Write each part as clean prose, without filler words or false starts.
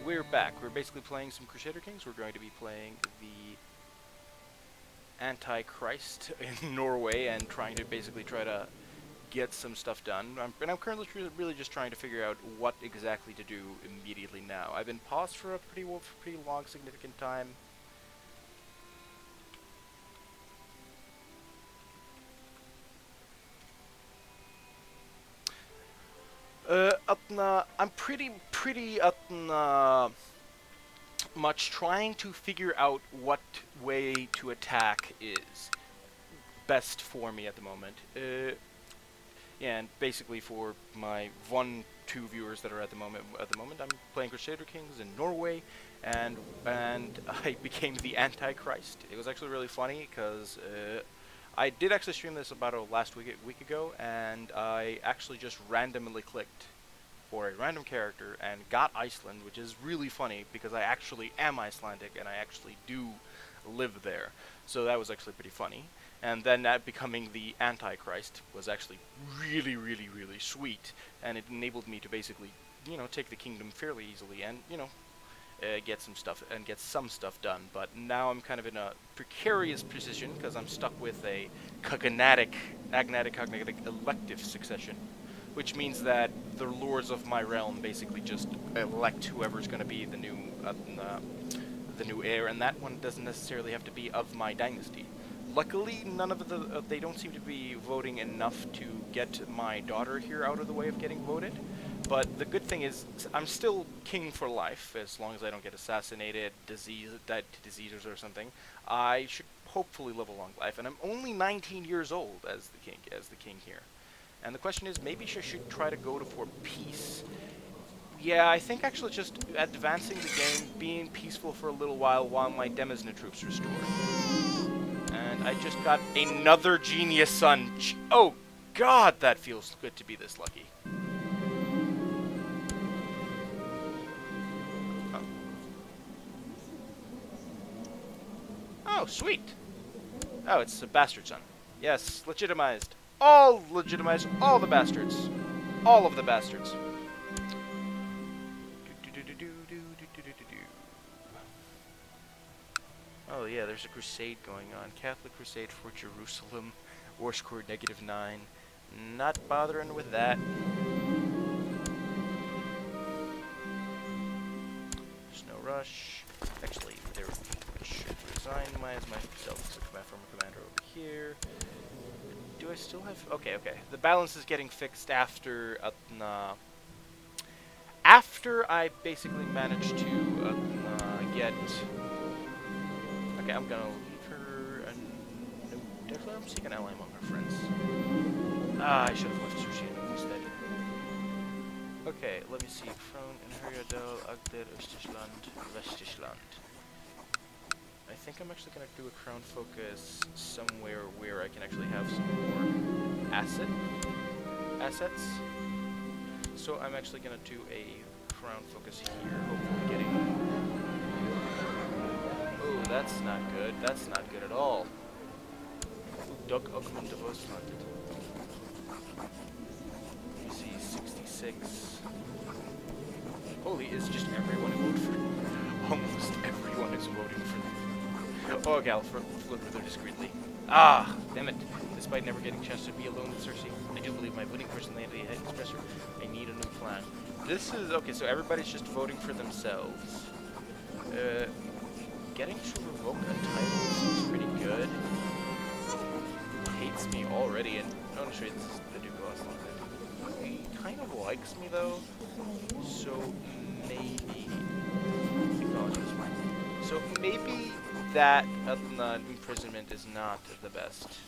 we're back. We're basically playing some Crusader Kings. We're going to be playing the Antichrist in Norway and trying to basically try to get some stuff done. And I'm currently really just trying to figure out what exactly to do immediately now. I've been paused for a pretty long, significant time. I'm pretty much trying to figure out what way to attack is best for me at the moment. Yeah, and basically for my 1-2 viewers that are at the moment, I'm playing Crusader Kings in Norway, and I became the Antichrist. It was actually really funny because I did actually stream this about a week ago, and I actually just randomly clicked for a random character and got Iceland, which is really funny because I actually am Icelandic and I actually do live there. So that was actually pretty funny. And then that becoming the Antichrist was actually really sweet, and it enabled me to basically, take the kingdom fairly easily and, get some stuff done. But now I'm kind of in a precarious position because I'm stuck with a agnatic elective succession, which means that the lords of my realm basically just elect whoever's going to be the new heir, and that one doesn't necessarily have to be of my dynasty. Luckily, none of they don't seem to be voting enough to get my daughter here out of the way of getting voted. But the good thing is, I'm still king for life, as long as I don't get assassinated, died to diseases or something. I should hopefully live a long life, and I'm only 19 years old as the king here. And the question is, maybe I should try to go for peace. Yeah, I think actually just advancing the game, being peaceful for a little while my Demesne troops restore. And I just got another genius son. Oh god, that feels good to be this lucky. Oh, sweet. Oh, it's a bastard son. Yes, legitimized. All legitimized, all the bastards. All of the bastards. Oh yeah, there's a crusade going on. Catholic crusade for Jerusalem. War score -9. Not bothering with that. There's no rush. Actually, there should resign myself as a former commander over here. Do I still have... Okay. The balance is getting fixed after... after I basically managed to get... Okay, I'm gonna leave her a note. Definitely, I'm seeking an ally among her friends. I should have left Sushi instead. Okay, let me see. Crown in Herjadal, Agder, Östersland, Västersland. I think I'm actually gonna do a crown focus somewhere where I can actually have some more assets. So I'm actually gonna do a crown focus here, hopefully getting... Oh, that's not good. That's not good at all. Dock Augment of Ostland. You see, 66. Holy, is just everyone who voted for... Almost everyone is voting for them. Oh, okay, I'll flip further discreetly. Ah, damn it. Despite never getting a chance to be alone with Cersei, I do believe my winning personality expressor. I need a new plan. This is... Okay, so everybody's just voting for themselves. Getting to revoke a title seems pretty good. Hates me already, and no shade, this is the Duke of Iceland. He kind of likes me though, so maybe. So maybe that imprisonment is not the best.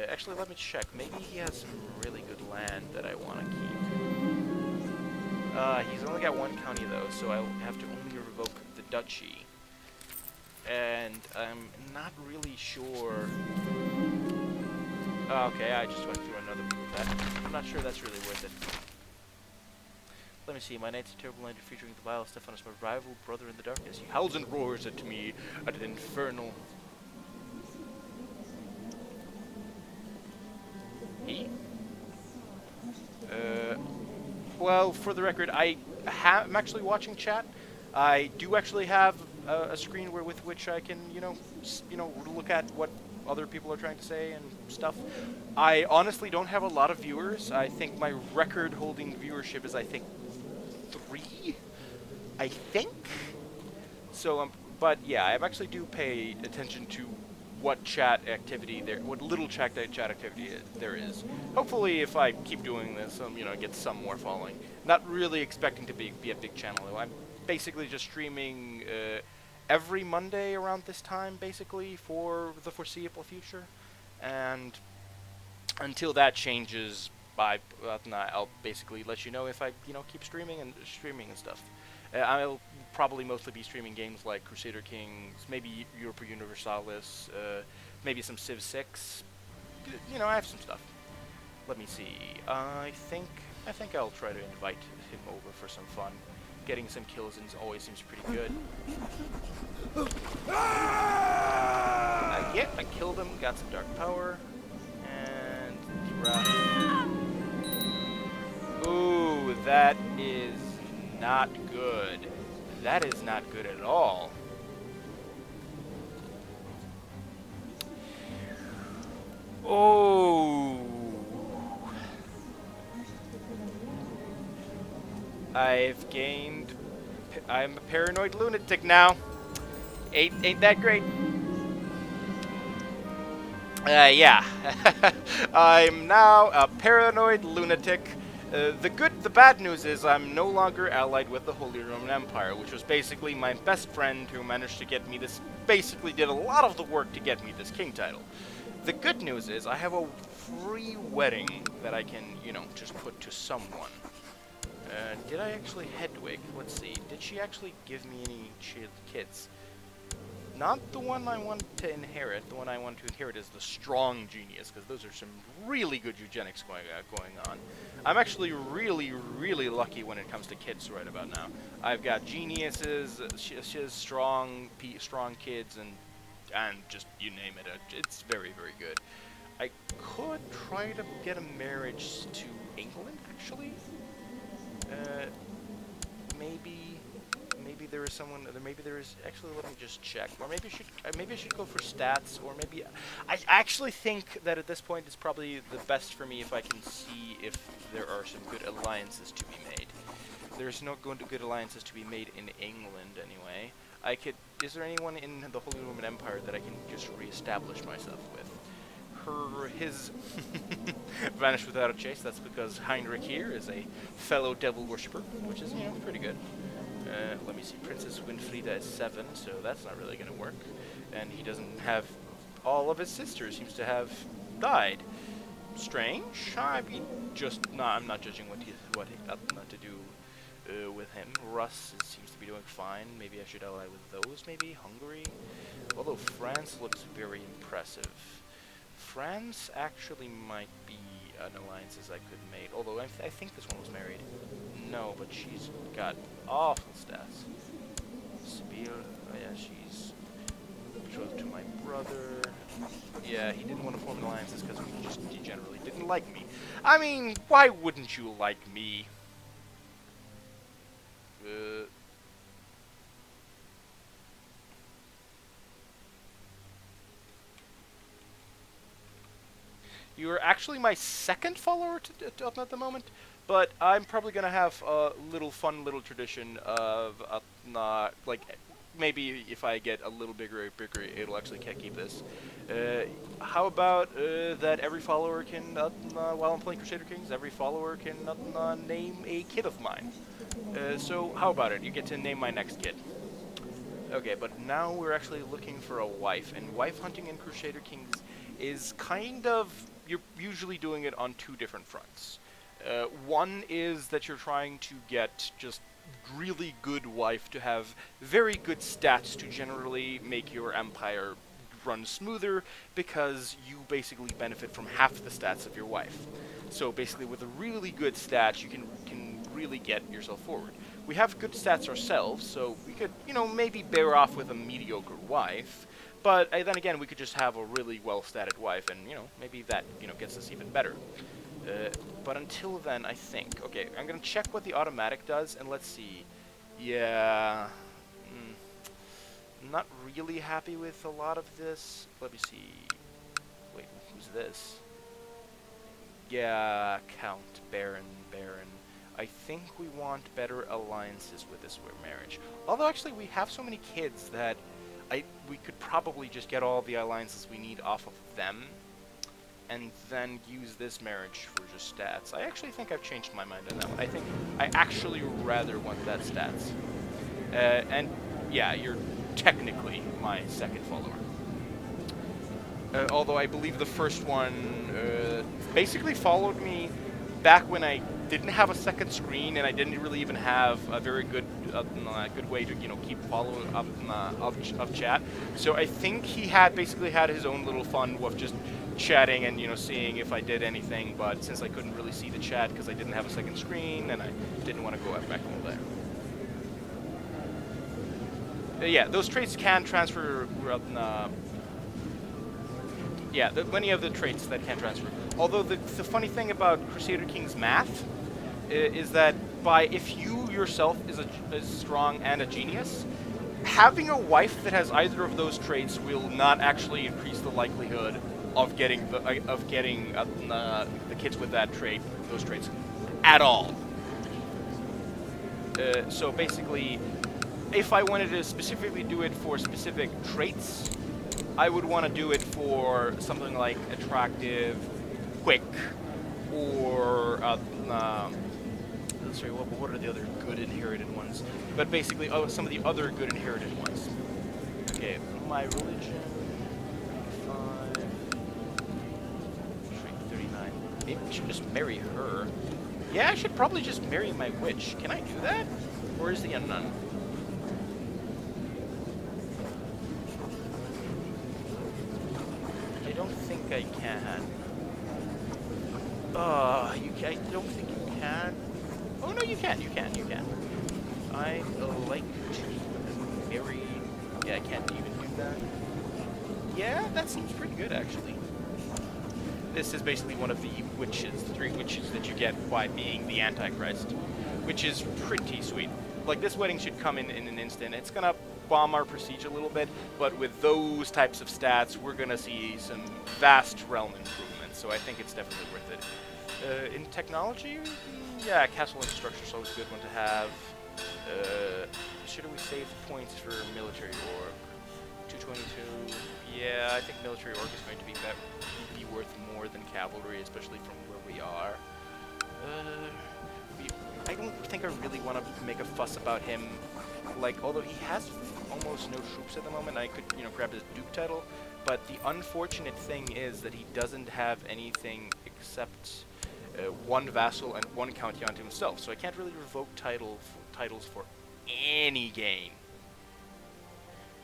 Actually, let me check. Maybe he has some really good land that I want to keep. He's only got one county though, so I'll have to only revoke the duchy. And I'm not really sure... okay, I just went through another that. I'm not sure that's really worth it. Let me see, my knight's a terrible knight featuring the vile Stephanus, my rival brother in the darkness. He howls and roars at me at an infernal... He? Well, for the record, I'm actually watching chat. I do actually have a screen with which I can, look at what other people are trying to say and stuff. I honestly don't have a lot of viewers. I think my record-holding viewership is, I think, 3. I think. So, but yeah, I actually do pay attention to what chat activity there, what little chat activity there is. Hopefully, if I keep doing this, get some more following. Not really expecting to be a big channel though. I'm basically just streaming every Monday around this time, basically for the foreseeable future, and until that changes, I'll basically let you know if I keep streaming and stuff. I'll probably mostly be streaming games like Crusader Kings, maybe Europa Universalis, maybe some Civ 6. I have some stuff. Let me see. I think I'll try to invite him over for some fun. Getting some kills in always seems pretty good. Yeah, I killed him. Got some dark power. And ooh, that is not good. That is not good at all. Oh. I'm a paranoid lunatic now. Ain't that great? Yeah. I'm now a paranoid lunatic. The bad news is I'm no longer allied with the Holy Roman Empire, which was basically my best friend who managed to get me this, basically did a lot of the work to get me this king title. The good news is I have a free wedding that I can, just put to someone. Did I actually Hedwig? Let's see. Did she actually give me any kids? Not the one I want to inherit. The one I want to inherit is the strong genius, because those are some really good eugenics going on. I'm actually really, really lucky when it comes to kids right about now. I've got geniuses, she has strong kids, and just you name it. It's very, very good. I could try to get a marriage to England, actually. Maybe there is someone. Maybe there is actually. Let me just check. Or maybe I should go for stats. Or maybe I actually think that at this point it's probably the best for me if I can see if there are some good alliances to be made. There's no good alliances to be made in England anyway. Is there anyone in the Holy Roman Empire that I can just reestablish myself with? His vanished without a chase. That's because Heinrich here is a fellow devil worshipper, which is pretty good. Let me see. Princess Winfrieda is 7, so that's not really going to work. And he doesn't have all of his sisters. Seems to have died. Strange. I'm not judging what not to do with him. Russ seems to be doing fine. Maybe I should ally with those. Maybe Hungary. Although France looks very impressive. France actually might be an alliances I could make, although I think this one was married. No, but she's got awful stats. Spear, oh yeah, she's betrothed to my brother. Yeah, he didn't want to form an alliances because he generally didn't like me. I mean, why wouldn't you like me? You're actually my second follower at the moment, but I'm probably gonna have a fun little tradition of like maybe if I get a little bigger, it'll actually keep this. How about that every follower can, while I'm playing Crusader Kings, every follower can name a kid of mine. So how about it? You get to name my next kid. Okay, but now we're actually looking for a wife, and wife hunting in Crusader Kings is kind of, you're usually doing it on 2 different fronts. One is that you're trying to get just really good wife to have very good stats to generally make your empire run smoother, because you basically benefit from half the stats of your wife. So basically with a really good stat, you can really get yourself forward. We have good stats ourselves, so we could, maybe bear off with a mediocre wife, but then again, we could just have a really well-statted wife, and, maybe that, gets us even better. But until then, I think, okay, I'm going to check what the automatic does, and let's see. Yeah. I'm not really happy with a lot of this. Let me see. Wait, who's this? Yeah, Count, Baron, Baron. I think we want better alliances with this marriage. Although, actually, we have so many kids that we could probably just get all the alliances we need off of them, and then use this marriage for just stats. I actually think I've changed my mind on that one. I think I actually rather want that stats. And, yeah, you're technically my second follower. Although I believe the first one basically followed me back when I didn't have a second screen and I didn't really even have a very good good way to keep following up of chat. So I think he had basically had his own little fun of just chatting and seeing if I did anything. But since I couldn't really see the chat because I didn't have a second screen and I didn't want to go back over there. Yeah, those traits can transfer. Yeah, many of the traits that can transfer. Although the funny thing about Crusader King's math is that if you yourself is strong and a genius, having a wife that has either of those traits will not actually increase the likelihood of getting the kids with those traits, at all. So basically, if I wanted to specifically do it for specific traits, I would want to do it for something like attractive, quick, or sorry, what are the other good inherited ones? But basically, some of the other good inherited ones. Okay, my religion, 5, trait 39. Maybe I should just marry her. Yeah, I should probably just marry my witch. Can I do that? Or is the unknown? I don't think I can. I don't think you can. Oh no, you can. I like to marry. Yeah, I can't even do that. Yeah, that seems pretty good actually. This is basically one of the witches, the 3 witches that you get by being the Antichrist, which is pretty sweet. Like, this wedding should come in an instant. It's gonna bomb our prestige a little bit, but with those types of stats, we're gonna see some vast realm improvements, so I think it's definitely worth it. In technology, yeah, castle infrastructure is always a good one to have. Should we save points for military org? 222. Yeah, I think military org is going to be worth more than cavalry, especially from where we are. I don't think I really want to make a fuss about him. Like, although he has almost no troops at the moment, I could, grab his duke title. But the unfortunate thing is that he doesn't have anything except 1 vassal and 1 county onto himself. So I can't really revoke titles for any gain.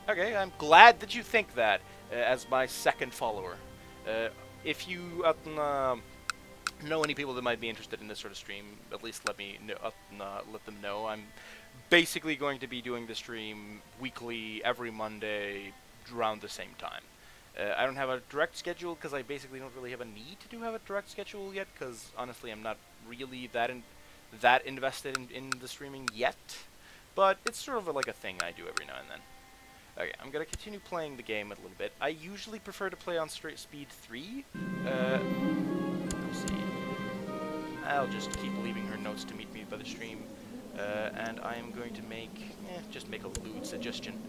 Okay, I'm glad that you think that as my second follower. If you know any people that might be interested in this sort of stream, at least let me know, let them know. I'm basically going to be doing the stream weekly, every Monday, around the same time. I don't have a direct schedule because I basically don't really have a need to have a direct schedule yet, because honestly I'm not really that invested in the streaming yet. But it's sort of like a thing I do every now and then. Okay, I'm going to continue playing the game a little bit. I usually prefer to play on straight speed 3. Let's see. I'll just keep leaving her notes to meet me by the stream. And I am going to just make a lewd suggestion.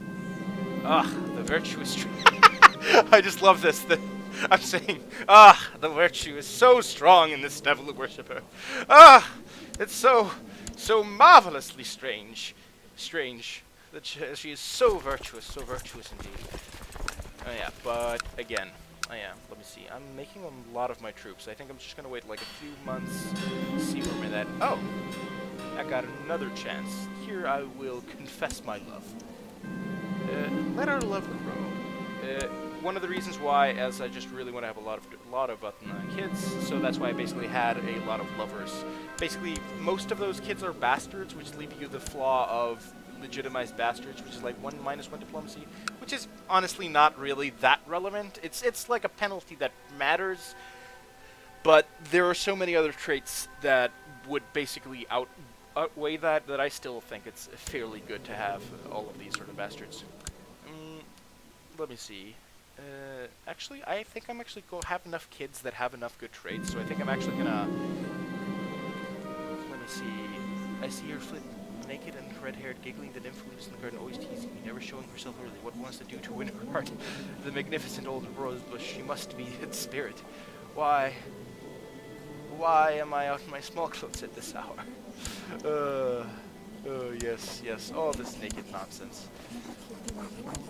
The virtuous I just love this. I'm saying, the virtue is so strong in this devil worshipper. It's so marvelously strange that she is so virtuous indeed. Oh yeah, but again, let me see. I'm making a lot of my troops. I think I'm just gonna wait like a few months, see where I'm at. Oh, I got another chance. Here I will confess my love. Let our love grow. One of the reasons why, as I just really want to have a lot of kids, so that's why I basically had a lot of lovers. Basically, most of those kids are bastards, which leave you the flaw of legitimized bastards, which is like -1 diplomacy, which is honestly not really that relevant. It's like a penalty that matters, but there are so many other traits that would basically outweigh that I still think it's fairly good to have all of these sort of bastards. Let me see. Actually, I think I'm actually go have enough kids that have enough good traits, so I think I'm actually gonna. Let me see. I see her flip naked and red-haired, giggling. The nymph lives in the garden, always teasing me, never showing herself early. What wants to do to win her heart? The magnificent old rose bush. She must be its spirit. Why? Why am I out in my small clothes at this hour? Oh, yes, yes. All this naked nonsense.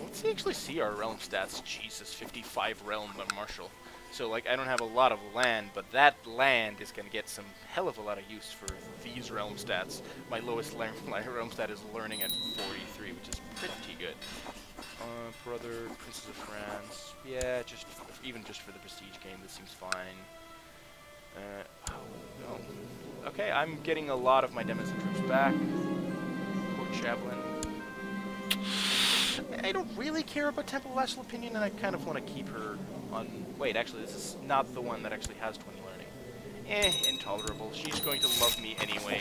Let's actually see our realm stats. Jesus, 55 realm by Marshall. So, like, I don't have a lot of land, but that land is going to get some hell of a lot of use for these realm stats. My lowest realm stat is learning at 43, which is pretty good. Brother, Princess of France. Yeah, even just for the prestige game, this seems fine. Oh, no. Okay, I'm getting a lot of my denizen troops back. Court Chaplain. I don't really care about Temple of Astral Opinion, and I kind of want to keep her on... Wait, actually, this is not the one that actually has 20 learning. Intolerable. She's going to love me anyway,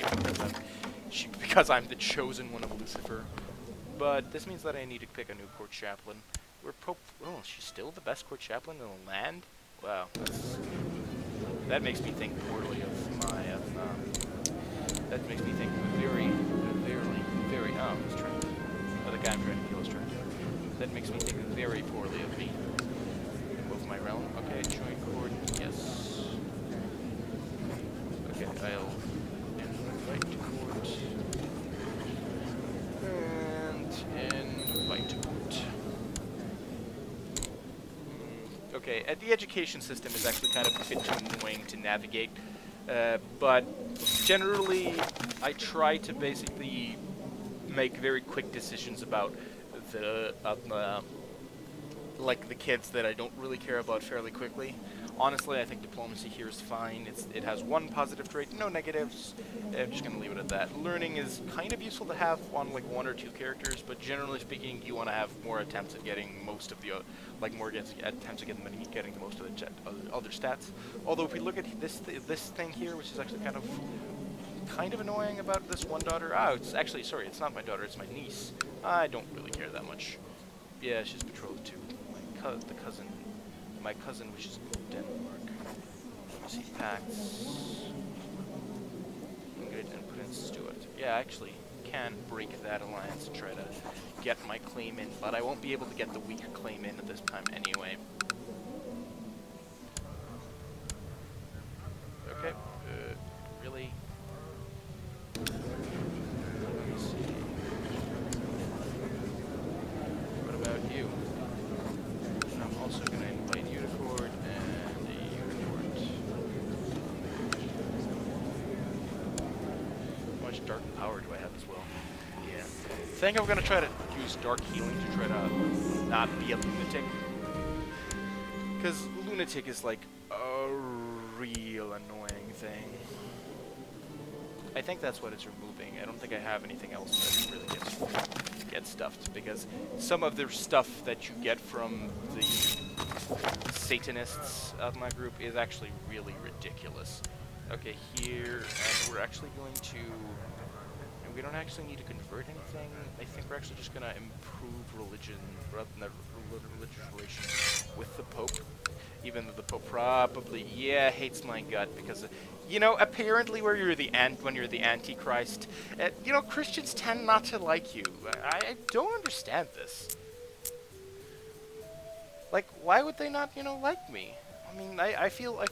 because I'm the chosen one of Lucifer. But this means that I need to pick a new Court Chaplain. Oh, she's still the best Court Chaplain in the land? Wow, that makes me think poorly of my... that makes me think very... Oh, he's trying to... Oh, the guy I'm trying to kill is trying to... That makes me think very poorly of me. Move my realm. Okay, join court. Yes. Okay, I'll invite to court. And invite to court. Okay, the education system is actually kind of a bit too annoying to navigate. But generally, I try to basically make very quick decisions about like the kids that I don't really care about fairly quickly. Honestly, I think diplomacy here is fine. It has one positive trait, no negatives. I'm just gonna leave it at that. Learning is kind of useful to have on like 1 or 2 characters, but generally speaking, you want to have more attempts at getting most of the attempts at getting the most of the other stats. Although if we look at this thing here, which is actually kind of annoying about this one daughter. It's actually, sorry, it's not my daughter, it's my niece. I don't really care that much. Yeah, she's betrothed to my cousin, which is in Denmark. Let me see, pacts. I'm going to put in Stuart. Yeah, I actually can break that alliance and try to get my claim in, but I won't be able to get the weaker claim in at this time anyway. Okay, really? Let me see. What about you? I'm also going to invite you to court and you to court. How much dark power do I have as well? Yeah. I think I'm going to try to use dark healing to try to not be a lunatic. Because lunatic is like a real annoying thing. I think that's what it's removing. I don't think I have anything else that really gets stuffed, because some of the stuff that you get from the Satanists of my group is actually really ridiculous. Okay, here, and we're actually going to... And we don't actually need to convert anything. I think we're actually just going to improve religion, rather than religious relations with the Pope. Even though the Pope probably, hates my gut, because... You know, apparently when you're the Antichrist, you know, Christians tend not to like you. I don't understand this. Like, why would they not, you know, like me? I mean, I feel,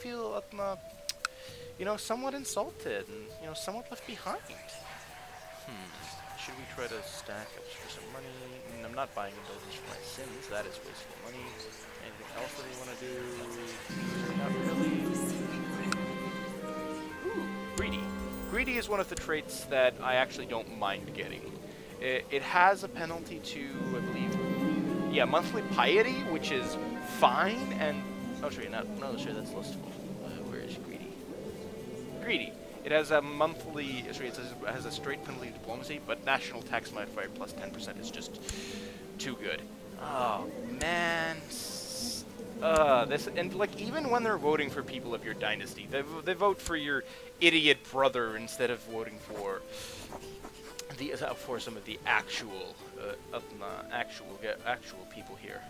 you know, somewhat insulted and, you know, somewhat left behind. Should we try to stack up for some money? I mean, I'm not buying indulgence for my sins. That is wasteful money. Anything else that we want to do? Not really. Greedy. Greedy is one of the traits that I actually don't mind getting. It has a penalty to, I believe, monthly piety, which is fine, and... Oh, sorry, that's lustful. Where is greedy? Greedy. It has a monthly... Sorry, it has a straight penalty to diplomacy, but national tax modifier plus 10% is just too good. Oh, man. this, and like even when they're voting for people of your dynasty, they vote for your idiot brother instead of voting for the for some of the actual actual people here.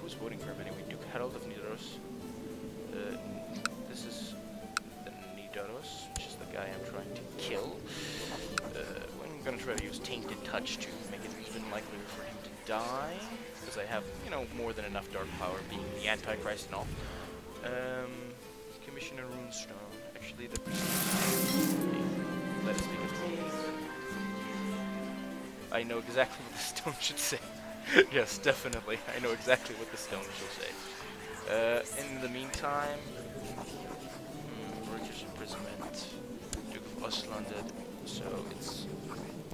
Who's voting for him anyway? Duke Harald of Nidaros. This is the Nidaros, which is the guy I'm trying to kill. I'm gonna try to use Tainted Touch to make it even likelier for him to die, because I have, you know, more than enough dark power, being the Antichrist and all. Commission a runestone. Actually, let us make it me. I know exactly what the stone should say. Yes, definitely. I know exactly what the stone shall say. In the meantime, British imprisonment, Duke of Icelandic. So it's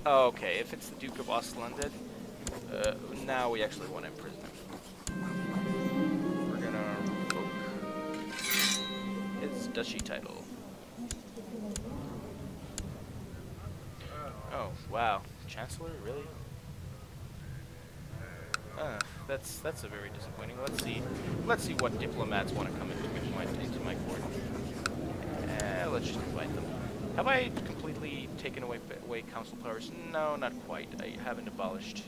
okay. If it's the Duke of Icelandic, now we actually want to imprison him. We're gonna revoke his duchy title. Oh wow, Chancellor, really? That's a very disappointing. Let's see what diplomats want to come into my court. Let's just invite them. Have I completely taken away council powers? No, not quite. I haven't abolished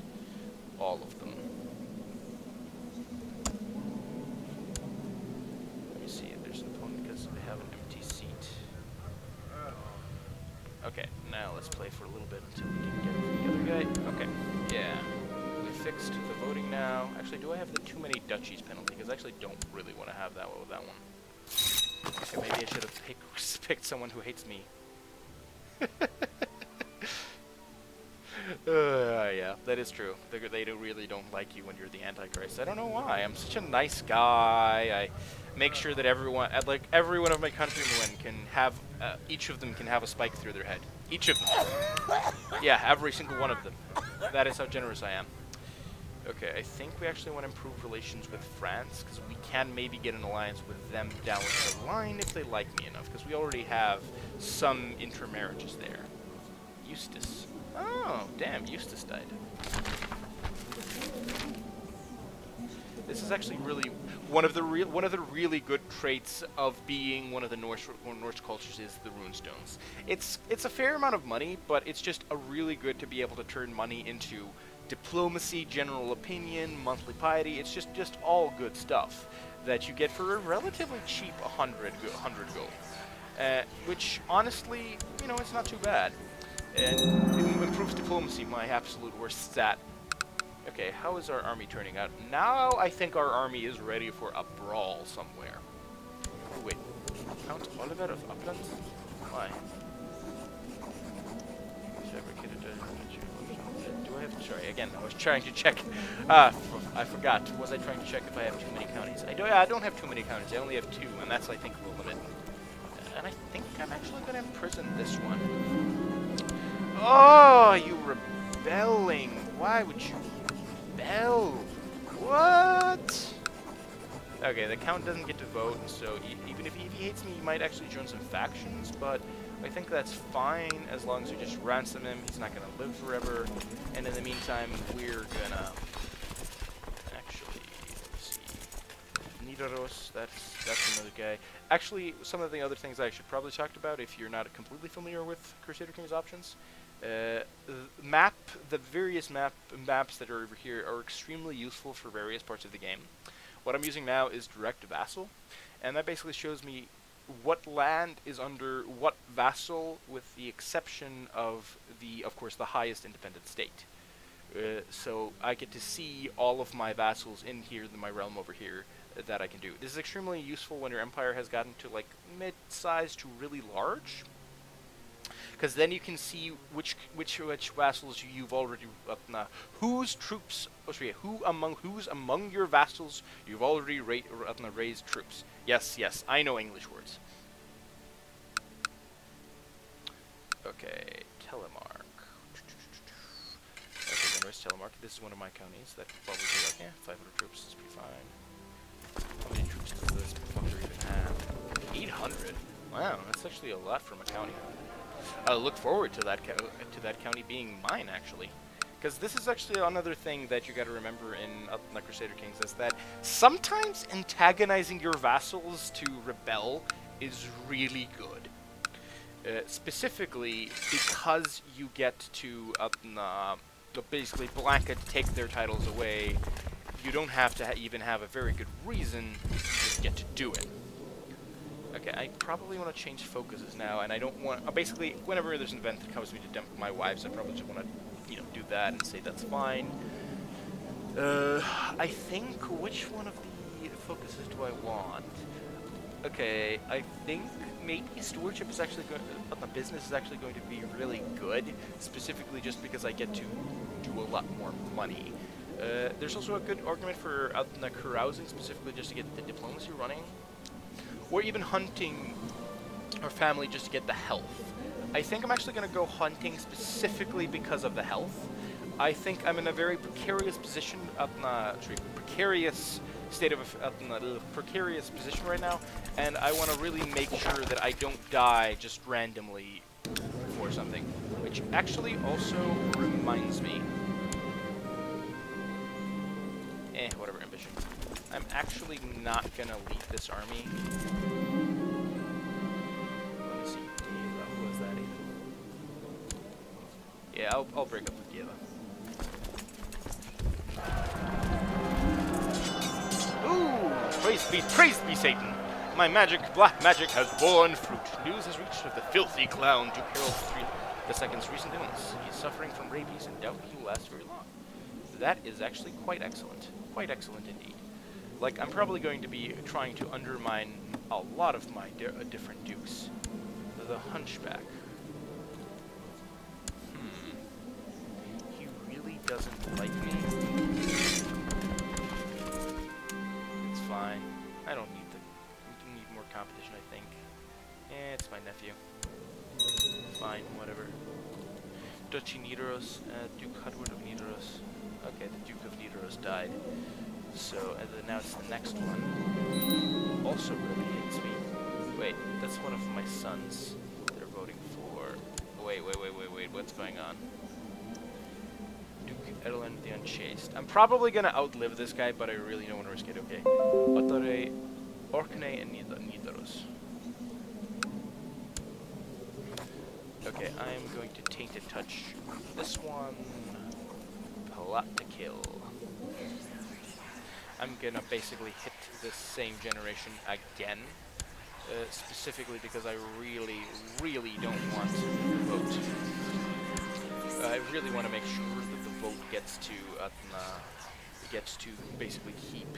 all of them. Let me see if there's an opponent, because I have an empty seat. Okay, now let's play for a little bit until we can get the other guy. Okay, yeah. Fixed the voting now. Actually, do I have the too many duchies penalty? Because I actually don't really want to have that one with that one. Okay, maybe I should have picked someone who hates me. Yeah, that is true. They really don't like you when you're the Antichrist. I don't know why. I'm such a nice guy. I make sure that everyone, like every one of my countrymen, can have each of them can have a spike through their head. Each of them. Yeah, every single one of them. That is how generous I am. Okay, I think we actually want to improve relations with France, because we can maybe get an alliance with them down the line if they like me enough, because we already have some intermarriages there. Eustace. Oh, damn, Eustace died. This is actually really one of the really good traits of being one of the Norse cultures is the runestones. It's a fair amount of money, but it's just a really good to be able to turn money into diplomacy, general opinion, monthly piety. It's just all good stuff that you get for a relatively cheap 100 gold, which honestly, you know, it's not too bad. And it improves diplomacy, my absolute worst stat. Okay, how is our army turning out? Now I think our army is ready for a brawl somewhere. Oh, wait, Count Oliver of Upland? Why? Do I have? Sorry, again, I was trying to check. I forgot. Was I trying to check if I have too many counties? I don't have too many counties. I only have 2, and that's, I think, the limit. And I think I'm actually going to imprison this one. Oh, you rebelling! Why would you rebel? What? Okay, the Count doesn't get to vote, so even if he hates me, he might actually join some factions, but I think that's fine as long as we just ransom him. He's not going to live forever. And in the meantime, we're going to actually, let's see, Nidaros, that's another guy. Actually, some of the other things I should probably talk about if you're not completely familiar with Crusader Kings options. The various maps that are over here are extremely useful for various parts of the game. What I'm using now is Direct Vassal, and that basically shows me what land is under what vassal, with the exception of course, the highest independent state. So I get to see all of my vassals in here, in my realm over here, that I can do. This is extremely useful when your empire has gotten to like mid-size to really large, because then you can see which vassals you've already whose among your vassals you've already raised troops. Yes, I know English words. Okay, Telemark. Okay, then where's Telemark? This is one of my counties. That could probably be like, 500 troops is pretty fine. How many troops does this fucker even have? 800. Wow, that's actually a lot from a county. I look forward to that county being mine, actually, Because this is actually another thing that you got to remember in the Crusader Kings, is that sometimes antagonizing your vassals to rebel is really good. Specifically because you get to basically blanket take their titles away. You don't have to even have a very good reason, you just get to do it. Okay, I probably want to change focuses now, and I don't want... basically, whenever there's an event that comes to me to dump my wives, I probably just want to, you know, do that and say that's fine. I think, which one of the focuses do I want? Okay, I think maybe stewardship is actually going... the business is actually going to be really good, specifically just because I get to do a lot more money. There's also a good argument for carousing, specifically just to get the diplomacy running. Or even hunting or family just to get the health. I think I'm actually going to go hunting specifically because of the health. I think I'm in a very precarious position, precarious state of precarious position right now, and I want to really make sure that I don't die just randomly for something. Which actually also reminds me. Whatever, ambition. I'm actually not gonna lead this army. Let me see. Dieva, who was that even? Yeah, I'll break up with Dieva. Ooh! Praise be Satan! My black magic has borne fruit. News has reached of the filthy clown Duke Harald II's recent illness. He's suffering from rabies and doubt he will last very long. That is actually quite excellent. Quite excellent indeed. Like, I'm probably going to be trying to undermine a lot of my different dukes. The Hunchback. He really doesn't like me. It's fine. I don't need we need more competition, I think. It's my nephew. Fine, whatever. Duchy Nidaros, Duke Hudward of Nidaros. Okay, the Duke of Nidaros died. So, and then now it's the next one. Also really hates me. Wait, that's one of my sons they're voting for. Wait, what's going on? Duke Edelin the Unchaste. I'm probably gonna outlive this guy, but I really don't want to risk it. Okay. Otare, Orkney, and Nidaros. Okay, I'm going to Tainted Touch this one. Plot to kill. I'm gonna basically hit this same generation again, specifically because I really don't want to vote. I really want to make sure that the vote gets to basically keep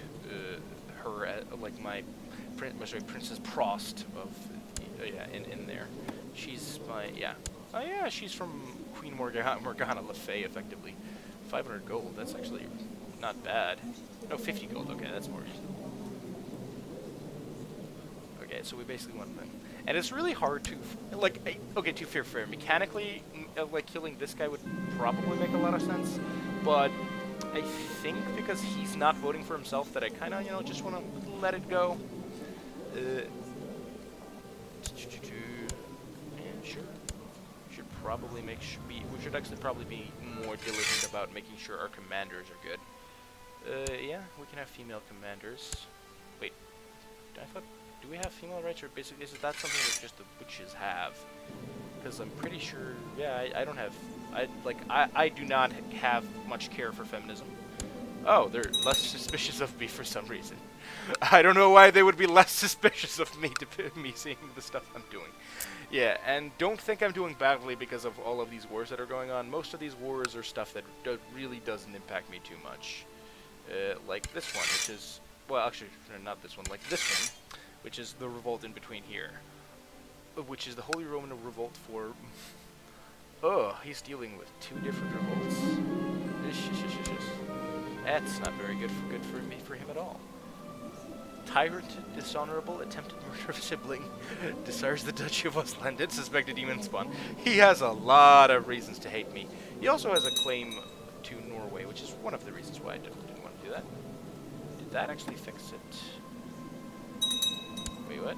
her at, like my Princess Prost of in there. She's my oh yeah, she's from Queen Morgana Le Fay, effectively. 500 gold. That's actually not bad. No, 50 gold. Okay, that's more reasonable. Okay, so we basically want them. And it's really hard to, like, okay, to be fair, mechanically, like, killing this guy would probably make a lot of sense, but I think because he's not voting for himself that I kind of, you know, just want to let it go. Sure. Probably we should actually probably be more diligent about making sure our commanders are good. Yeah, we can have female commanders. Wait, do we have female rights, or basically is that something that just the witches have? Because I'm pretty sure, yeah, I don't have, I do not have much care for feminism. Oh, they're less suspicious of me for some reason. I don't know why they would be less suspicious of me me seeing the stuff I'm doing. Yeah, and don't think I'm doing badly because of all of these wars that are going on. Most of these wars are stuff that really doesn't impact me too much. Like this one, which is... Well, actually, not this one. Like this one, which is the revolt in between here. Which is the Holy Roman Revolt for... Oh, he's dealing with two different revolts. That's not very good for him at all. Tyrant, dishonorable, attempted murder of sibling, desires the Duchy of Icelandic, suspected demon spawn. He has a lot of reasons to hate me. He also has a claim to Norway, which is one of the reasons why I didn't want to do that. Did that actually fix it? Wait, what?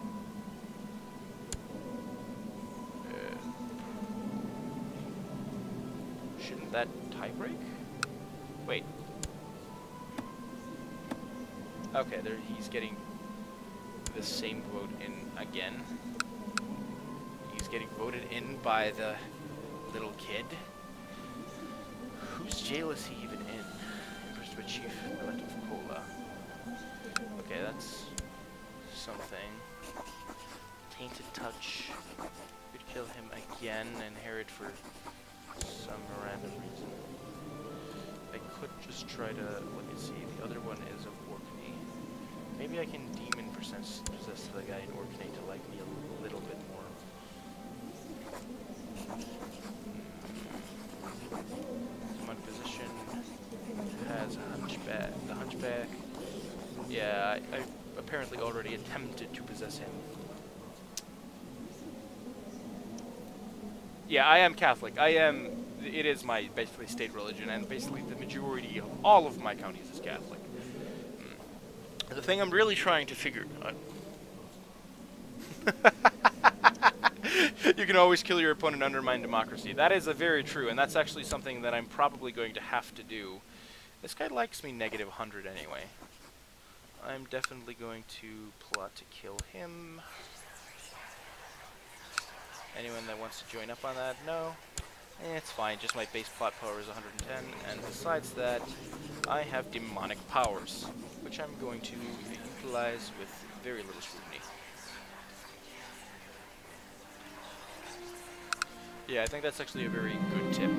Shouldn't that tie break? Okay, there he's getting the same vote in again. He's getting voted in by the little kid. Whose jail is he even in? Impressed with Chief Relative Cola. Okay, that's something. Tainted Touch. Could kill him again and inherit for some random reason. I could just try to, let me see, the other one is of Orkney. Maybe I can demon possess the guy in Orkney to like me a little bit more. Demonic position has a hunchback. The hunchback, yeah, I apparently already attempted to possess him. Yeah, I am Catholic. It is my basically state religion, and basically the majority of all of my counties is Catholic. The thing I'm really trying to figure out. You can always kill your opponent and undermine democracy. That is very true, and that's actually something that I'm probably going to have to do. This guy likes me negative 100 anyway. I'm definitely going to plot to kill him. Anyone that wants to join up on that? No? It's fine, just my base plot power is 110, and besides that, I have demonic powers, which I'm going to utilize with very little scrutiny. Yeah, I think that's actually a very good tip.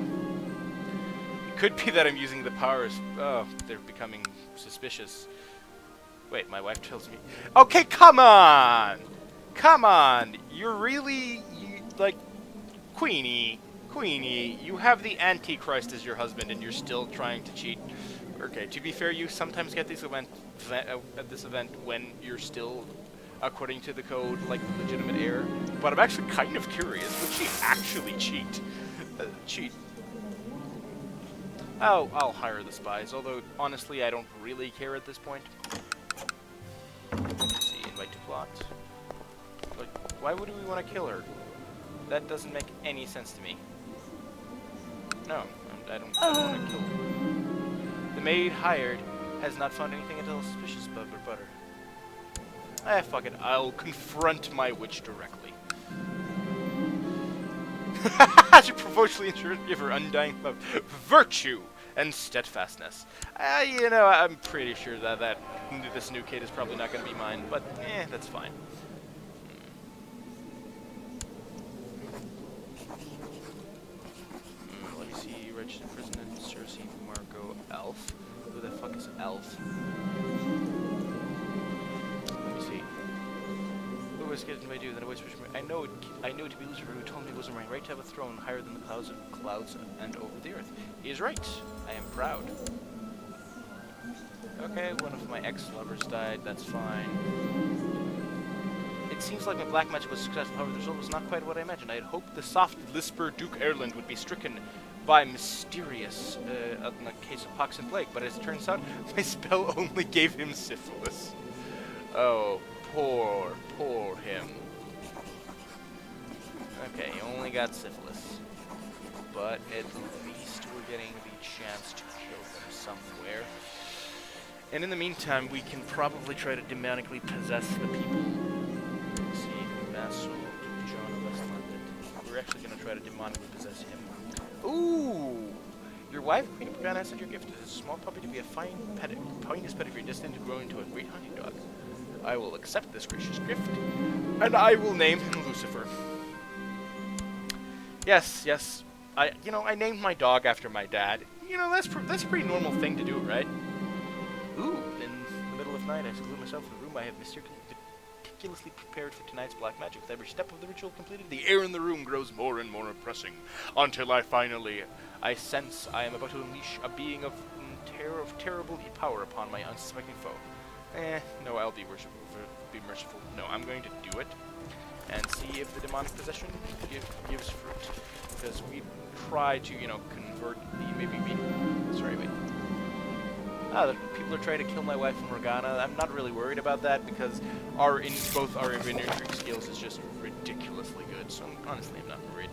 It could be that I'm using the powers. Oh, they're becoming suspicious. Wait, my wife tells me. Okay, come on! Come on! You're really, like, Queenie, you have the Antichrist as your husband and you're still trying to cheat. Okay, to be fair, you sometimes get these at this event when you're still, according to the code, like the legitimate heir. But I'm actually kind of curious, would she actually cheat? Oh, I'll hire the spies, although honestly I don't really care at this point. Let's see, invite to plot. Like, why would we want to kill her? That doesn't make any sense to me. No, I don't want to kill her. The maid hired has not found anything at all suspicious about her butter. Ah, fuck it. I'll confront my witch directly. I should provokingly ensure to give her undying love, virtue, and steadfastness. You know, I'm pretty sure that this new kid is probably not going to be mine, but that's fine. Let me see. Registered President Cersei Marco Elf. Who the fuck is Elf? Let me see. Who was getting my due? Then a voice whispered, I know it to be Lucifer, who told me it was my right to have a throne higher than the clouds and over the earth. He is right. I am proud. Okay, one of my ex-lovers died. That's fine. It seems like my black magic was successful. However, the result was not quite what I imagined. I had hoped the soft lisper Duke Erland would be stricken by mysterious, in a case of pox and plague, but as it turns out, my spell only gave him syphilis. Oh, poor him. Okay, he only got syphilis. But at least we're getting the chance to kill them somewhere. And in the meantime, we can probably try to demonically possess the people. Let's see, Vassal, John of West London. We're actually going to try to demonically possess him. Ooh! Your wife, Queen of Pagana, sent your gift as a small puppy to be a finest pedigree destined to grow into a great hunting dog. I will accept this gracious gift, and I will name him Lucifer. Yes. I named my dog after my dad. You know, that's a pretty normal thing to do, right? Ooh, in the middle of night, I seclude myself in the room I have meticulously prepared for tonight's black magic. With every step of the ritual completed, the air in the room grows more and more oppressing, until I sense I am about to unleash a being of terrible power upon my unsuspecting foe. No, I'll be merciful. No, I'm going to do it, and see if the demonic possession gives fruit. Because we try to, convert the, sorry, wait. The people are trying to kill my wife in Morgana. I'm not really worried about that because both our engineering skills is just ridiculously good. So honestly, I'm not worried.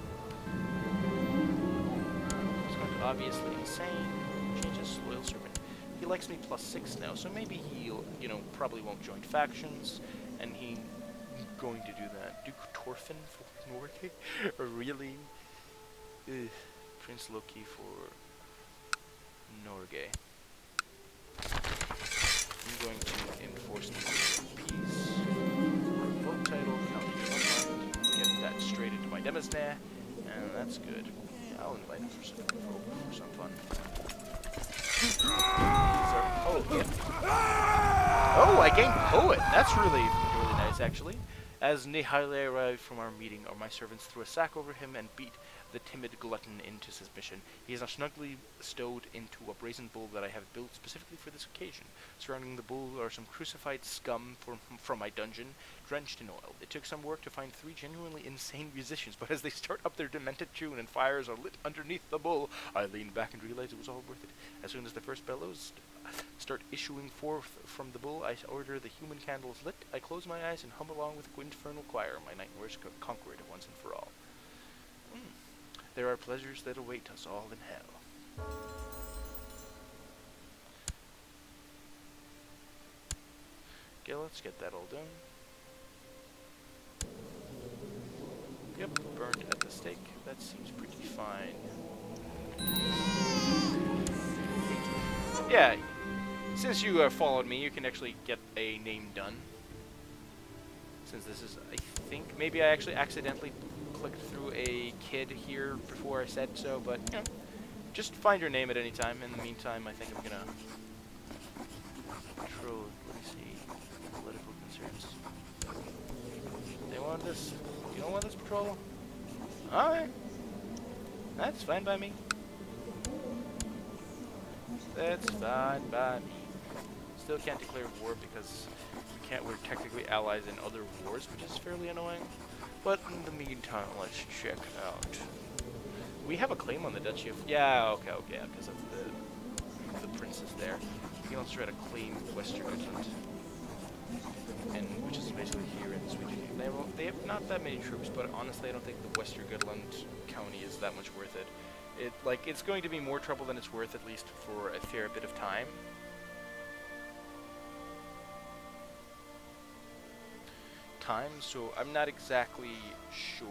It's going to obviously insane. Changes loyal servant. he likes me +6 now, so maybe he'll, you know, probably won't join factions, and he's going to do that. Duke Torfin for Norway? Really? Ugh. Prince Loki for Norway. I'm going to enforce the peace. Vote title, county government. Get that straight into my Demisneh, and that's good. I'll invite him for some fun. Oh, yeah. Oh, I gained Poet. That's really nice, actually. As Nihile arrived from our meeting, my servants threw a sack over him and beat the timid glutton into submission. He is now snugly stowed into a brazen bull that I have built specifically for this occasion. Surrounding the bull are some crucified scum from my dungeon, drenched in oil. It took some work to find 3 genuinely insane musicians, but as they start up their demented tune and fires are lit underneath the bull, I leaned back and realized it was all worth it. As soon as the first bellows start issuing forth from the bull, I order the human candles lit. I close my eyes and hum along with the infernal choir. My nightmares conquer it once and for all. There are pleasures that await us all in hell. Okay, let's get that all done. Yep, burned at the stake. That seems pretty fine. Yeah, since you followed me, you can actually get a name done. Since this is, I think, maybe I actually accidentally clicked through a kid here before I said so, but, you know, just find your name at any time. In the meantime, I think I'm gonna control, let me see, political concerns. They want this, you don't want this patrol? Alright. That's fine by me. That's fine by me. Still can't declare war because we're technically allies in other wars, which is fairly annoying. But in the meantime, let's check out. We have a claim on the Duchy of... Yeah, okay, yeah, because of the princess there. We can also try to claim Westergötland, and which is basically here in Sweden. They have not that many troops, but honestly, I don't think the Westergötland county is that much worth it. It's going to be more trouble than it's worth, at least for a fair bit of time. So I'm not exactly sure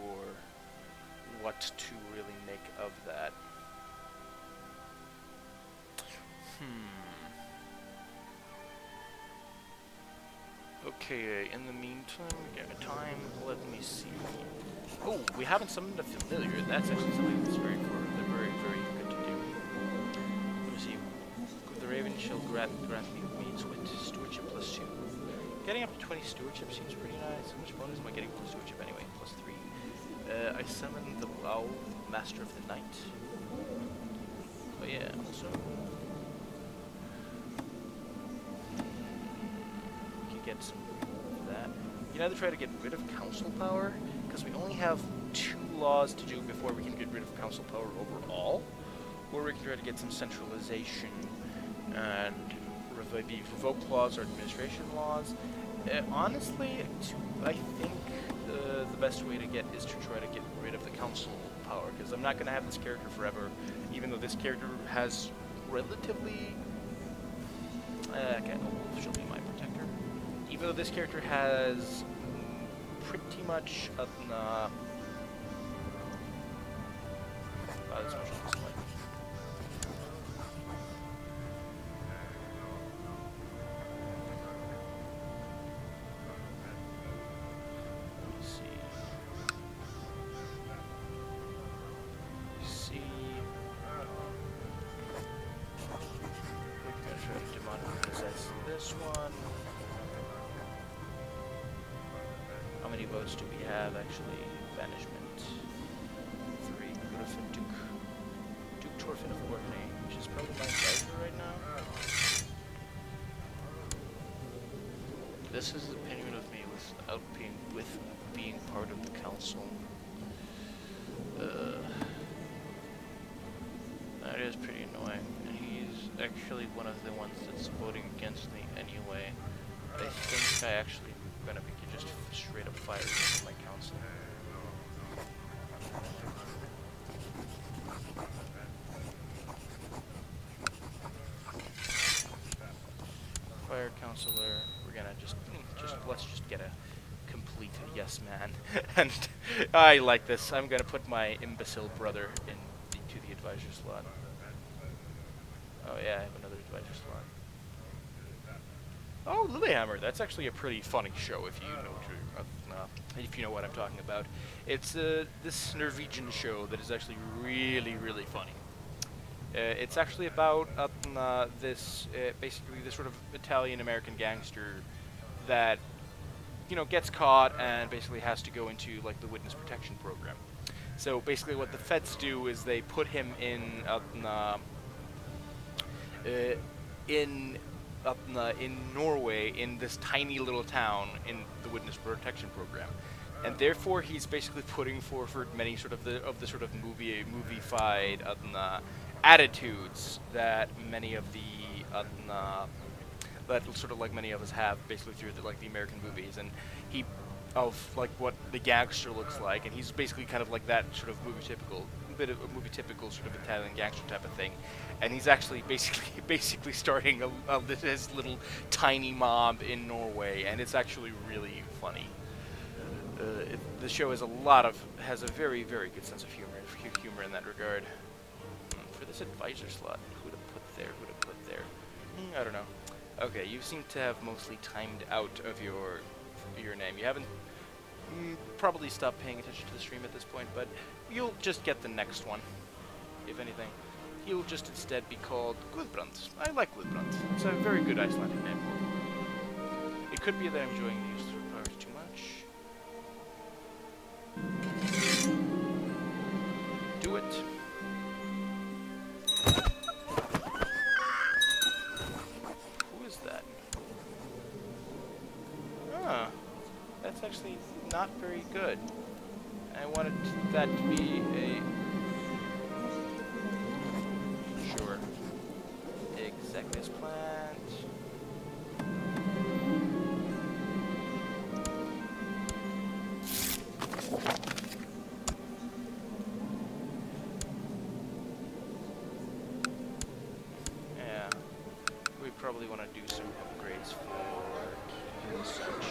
what to really make of that. Okay, in the meantime, let me see. Oh, we haven't summoned a familiar. That's actually something that's very, very good to do. Let me see. The Raven shall grant me means with stewardship +2. Getting up to 20 stewardship seems pretty nice. How much bonus am I getting for stewardship anyway? +3. I summon the Wow, Master of the Night. Oh yeah, also. We can get some of that. You can either try to get rid of council power, because we only have 2 laws to do before we can get rid of council power overall, or we can try to get some centralization and revoke laws or administration laws. Honestly, I think the best way to get is to try to get rid of the council power, because I'm not going to have this character forever, even though this character has relatively... okay, she'll be my protector. Even though this character has pretty much... this much on display. This one. How many votes do we have actually? Banishment. 3. Go to Duke Torfin of Orkney, which is probably my advisor right now. This is his opinion of me without being part of the council. That is pretty annoying. Actually one of the ones that's voting against me anyway. I think I actually am gonna be just straight up fired from my council. fire counselor. We're gonna let's just get a complete yes man. And I like this. I'm gonna put my imbecile brother into the advisor slot. Oh yeah, I have another advisor slot. Oh, Lilyhammer. That's actually a pretty funny show if you know what I'm talking about. It's this Norwegian show that is actually really, really funny. It's actually about basically this sort of Italian-American gangster that gets caught and basically has to go into like the witness protection program. So basically, what the feds do is they put him in Norway in this tiny little town in the witness protection program, and therefore he's basically putting forward many sort of the sort of movie-fied attitudes that many of the that sort of like many of us have basically through the American movies, and he of like what the gangster looks like, and he's basically kind of like that sort of movie typical sort of Italian gangster type of thing, and he's actually basically starting his little tiny mob in Norway, and it's actually really funny. The show has a very, very good sense of humor in that regard. For this advisor slot, who to put there? I don't know. Okay, you seem to have mostly timed out of your name. You haven't probably stopped paying attention to the stream at this point, but you'll just get the next one, if anything. He'll just instead be called Gudbrand. I like Gudbrand. It's a very good Icelandic name. It could be that I'm enjoying the use of powers too much. Do it. Who is that? Ah, that's actually not very good. I wanted that to be a... Sure. Exactness plant. Yeah. We probably want to do some upgrades for Keel such.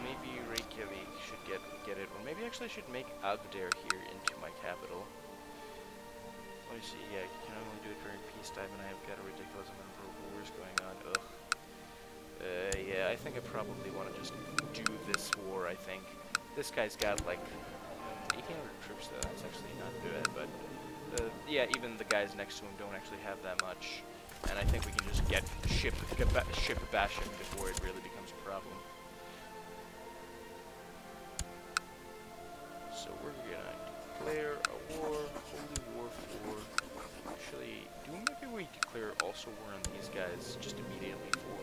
Maybe Reykjavik should get it, or maybe actually I should make Agder here into my capital. Let me see, yeah, you can only do it during peacetime, and I have got a ridiculous number of wars going on. Ugh. Yeah, I think I probably want to just do this war, I think. This guy's got, like, 1,800 troops, though. That's actually not good, but, yeah, even the guys next to him don't actually have that much. And I think we can just ship bash him before it really becomes a problem. So we're gonna declare a war, holy war for... Actually, maybe we declare also war on these guys just immediately for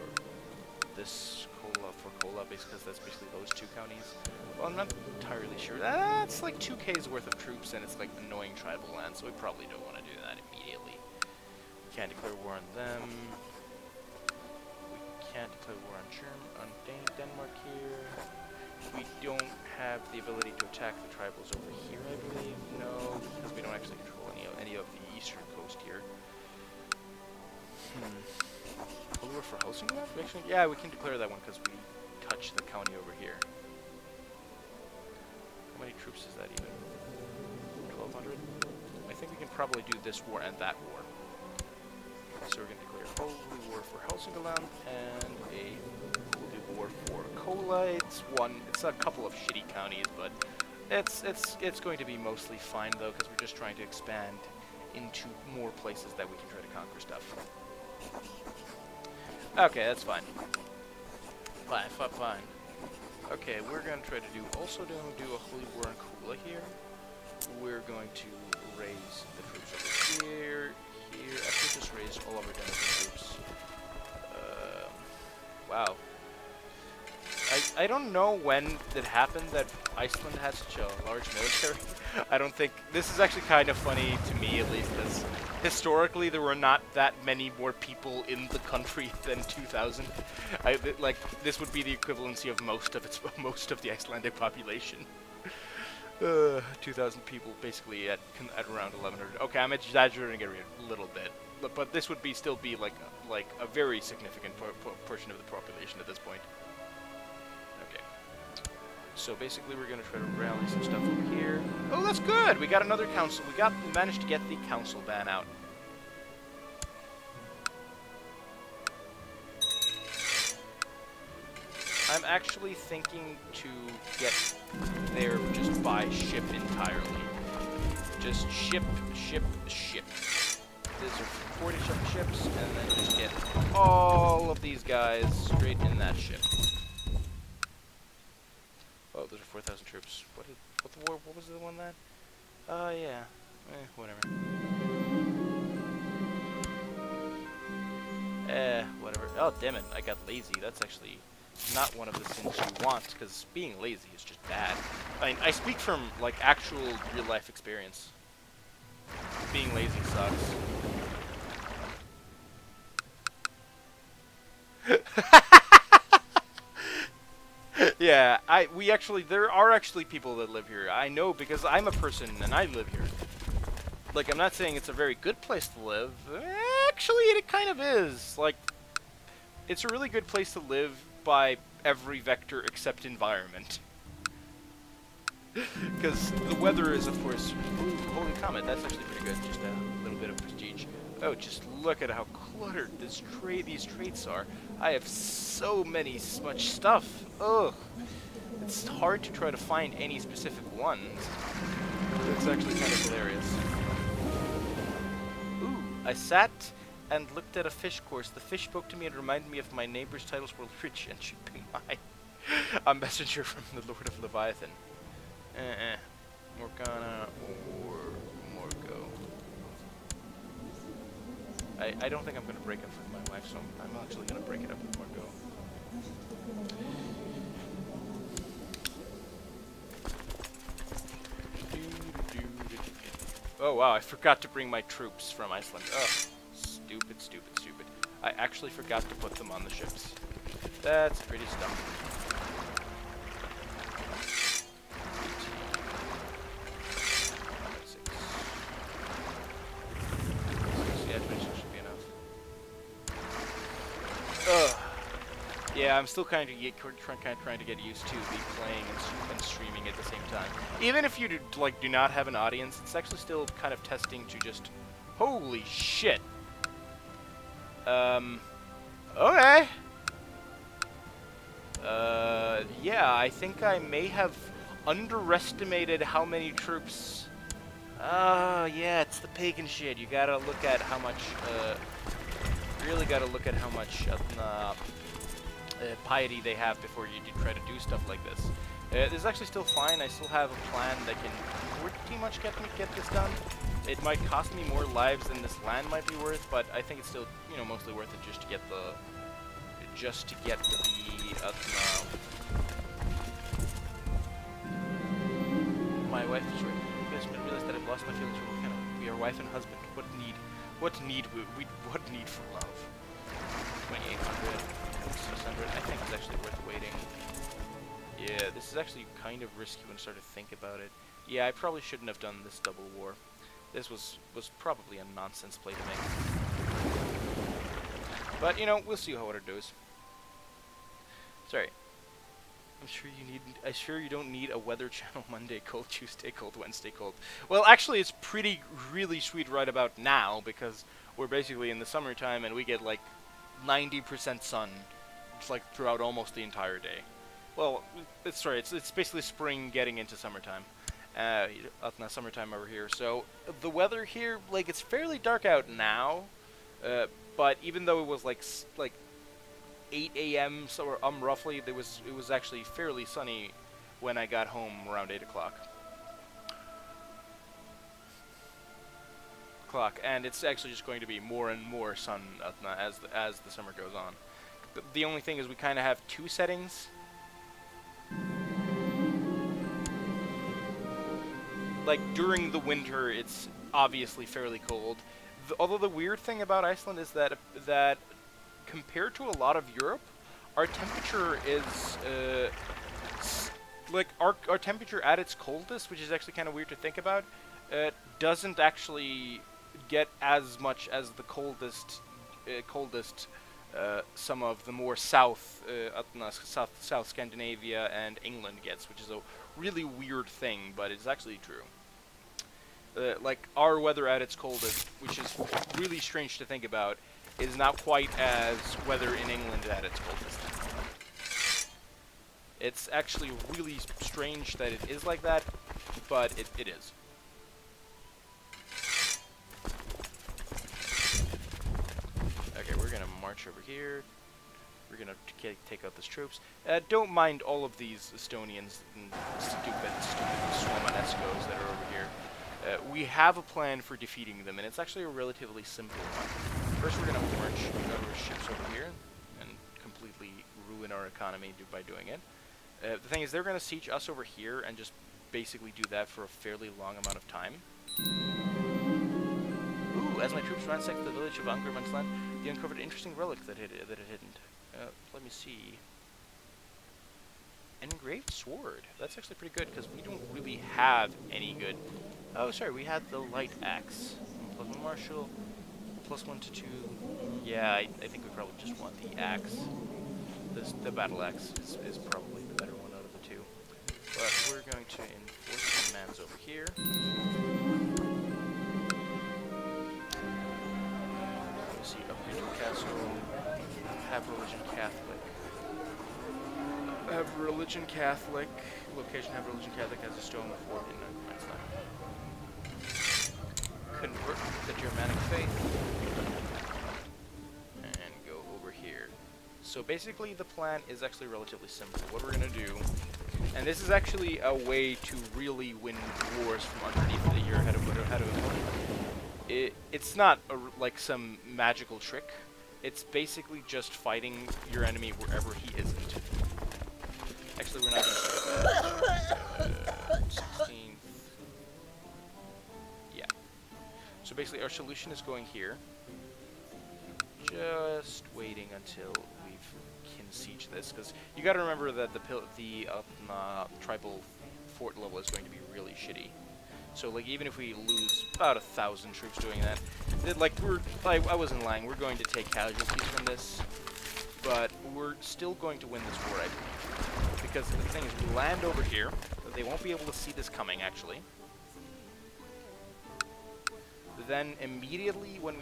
this Kola, because that's basically those two counties. Well, I'm not entirely sure. That's like 2K's worth of troops, and it's like annoying tribal land, so we probably don't want to do that immediately. We can't declare war on them. We can't declare war on Denmark here. We don't have the ability to attack the tribals over here, I believe. No, because we don't actually control any of the eastern coast here. Allure for housing that? Yeah, we can declare that one because we touch the county over here. How many troops is that even? 1,200? I think we can probably do this war and that war. So we're going to declare holy war for Helsingland and a holy war for Kola. It's a couple of shitty counties, but it's going to be mostly fine though, because we're just trying to expand into more places that we can try to conquer stuff. Okay, that's fine. Fine. Okay, we're going to try to do a holy war in Kola here. We're going to raise the troops over here. Actually just raised all of our Denmark troops. Wow. I don't know when it happened that Iceland had such a large military. I don't think... This is actually kind of funny to me, at least, as historically there were not that many more people in the country than 2,000. This would be the equivalency of most of the Icelandic population. 2,000 people basically at around 1,100. Okay, I'm exaggerating it a little bit. but this would still be like a very significant portion of the population at this point. Okay. So basically, we're gonna try to rally some stuff over here. Oh, that's good. We got another council. We managed to get the council ban out. I'm actually thinking to get there just by ship entirely. Just ship. These are 40 ships, and then just get all of these guys straight in that ship. Oh, those are 4,000 troops. What was the one that? Yeah. Whatever. Whatever. Oh, damn it. I got lazy. That's actually not one of the things you want, because being lazy is just bad. I mean, I speak from, like, actual real-life experience. Being lazy sucks. Yeah, there are actually people that live here. I know because I'm a person and I live here. Like, I'm not saying it's a very good place to live. Actually, it kind of is. Like, it's a really good place to live by every vector except environment. Because the weather is, of course... Ooh, holy comet, that's actually pretty good. Just a little bit of prestige. Oh, just look at how cluttered these traits are. I have so much stuff. Ugh. It's hard to try to find any specific ones. It's actually kind of hilarious. Ooh, I sat and looked at a fish course. The fish spoke to me and reminded me of my neighbor's titles were rich and should be mine. A messenger from the Lord of Leviathan. Morgana or Morgo. I don't think I'm going to break up with my wife, so I'm actually going to break it up with Morgo. Oh wow, I forgot to bring my troops from Iceland. Ugh. Stupid. I actually forgot to put them on the ships. That's pretty dumb. Yeah, I'm still kind of trying to get used to the playing and streaming at the same time. Even if you do not have an audience, it's actually still kind of testing to just, holy shit. Okay. Yeah, I think I may have underestimated how many troops. Yeah, it's the pagan shit. You gotta look at how much. Really gotta look at how much piety they have before you try to do stuff like this. This is actually still fine. I still have a plan that can pretty much get this done. It might cost me more lives than this land might be worth, but I think it's still, mostly worth it just to get the my wife is right. I just realized that I've lost my feelings for Volcano. We are wife and husband. What need for love? 2,800. 600. I think it's actually worth waiting. Yeah, this is actually kind of risky when I start to think about it. Yeah, I probably shouldn't have done this double war. This was probably a nonsense play to make. But, we'll see how it goes. Sorry. I'm sure you don't need a Weather Channel Monday cold, Tuesday cold, Wednesday cold. Well, actually, it's really sweet right about now, because we're basically in the summertime and we get like 90% sun. It's like throughout almost the entire day. Well, it's basically spring getting into summertime. Summertime over here. So the weather here, like, it's fairly dark out now. But even though it was like 8 a.m. so roughly, it was actually fairly sunny when I got home around 8 o'clock. And it's actually just going to be more and more sun as the summer goes on. The only thing is we kind of have two settings. Like, during the winter, it's obviously fairly cold. Although the weird thing about Iceland is that compared to a lot of Europe, our temperature is like our temperature at its coldest, which is actually kind of weird to think about, doesn't actually get as much as the coldest some of the more south Scandinavia and England gets, which is a really weird thing, but it's actually true. Like our weather at its coldest, which is really strange to think about, is not quite as weather in England at its coldest. It's actually really strange that it is like that, but it is. Okay, we're gonna march over here. We're gonna take out these troops. Don't mind all of these Estonians and stupid Suomanescos that are over here. We have a plan for defeating them, and it's actually a relatively simple one. First, we're gonna march our ships over here and completely ruin our economy by doing it. The thing is, they're gonna siege us over here and just basically do that for a fairly long amount of time. Ooh, as my troops ransacked the village of Angermansland, they uncovered an interesting relic that it hidden. Let me see. An engraved sword. That's actually pretty good, because we don't really have any good... Oh, sorry, we had the light axe. +1 martial, +1 to 2. Yeah, I think we probably just want the axe. The battle axe is probably the better one out of the two. But we're going to enforce commands over here. Let me see, upgrade to castle. Have religion Catholic. Have religion Catholic. Location have religion Catholic as a stone fort in Iceland. Convert the Germanic faith. And go over here. So basically the plan is actually relatively simple. What we're going to do, and this is actually a way to really win wars from underneath the year ahead of it's not like some magical trick. It's basically just fighting your enemy wherever he isn't. Actually, we're not going to do that. 16th. Yeah. So basically, our solution is going here. Just waiting until we can siege this, because you got to remember that the tribal fort level is going to be really shitty. So like even if we lose about 1,000 troops doing that, I wasn't lying. We're going to take casualties from this, but we're still going to win this war, I believe. Because the thing is, we land over here, they won't be able to see this coming actually. Then immediately when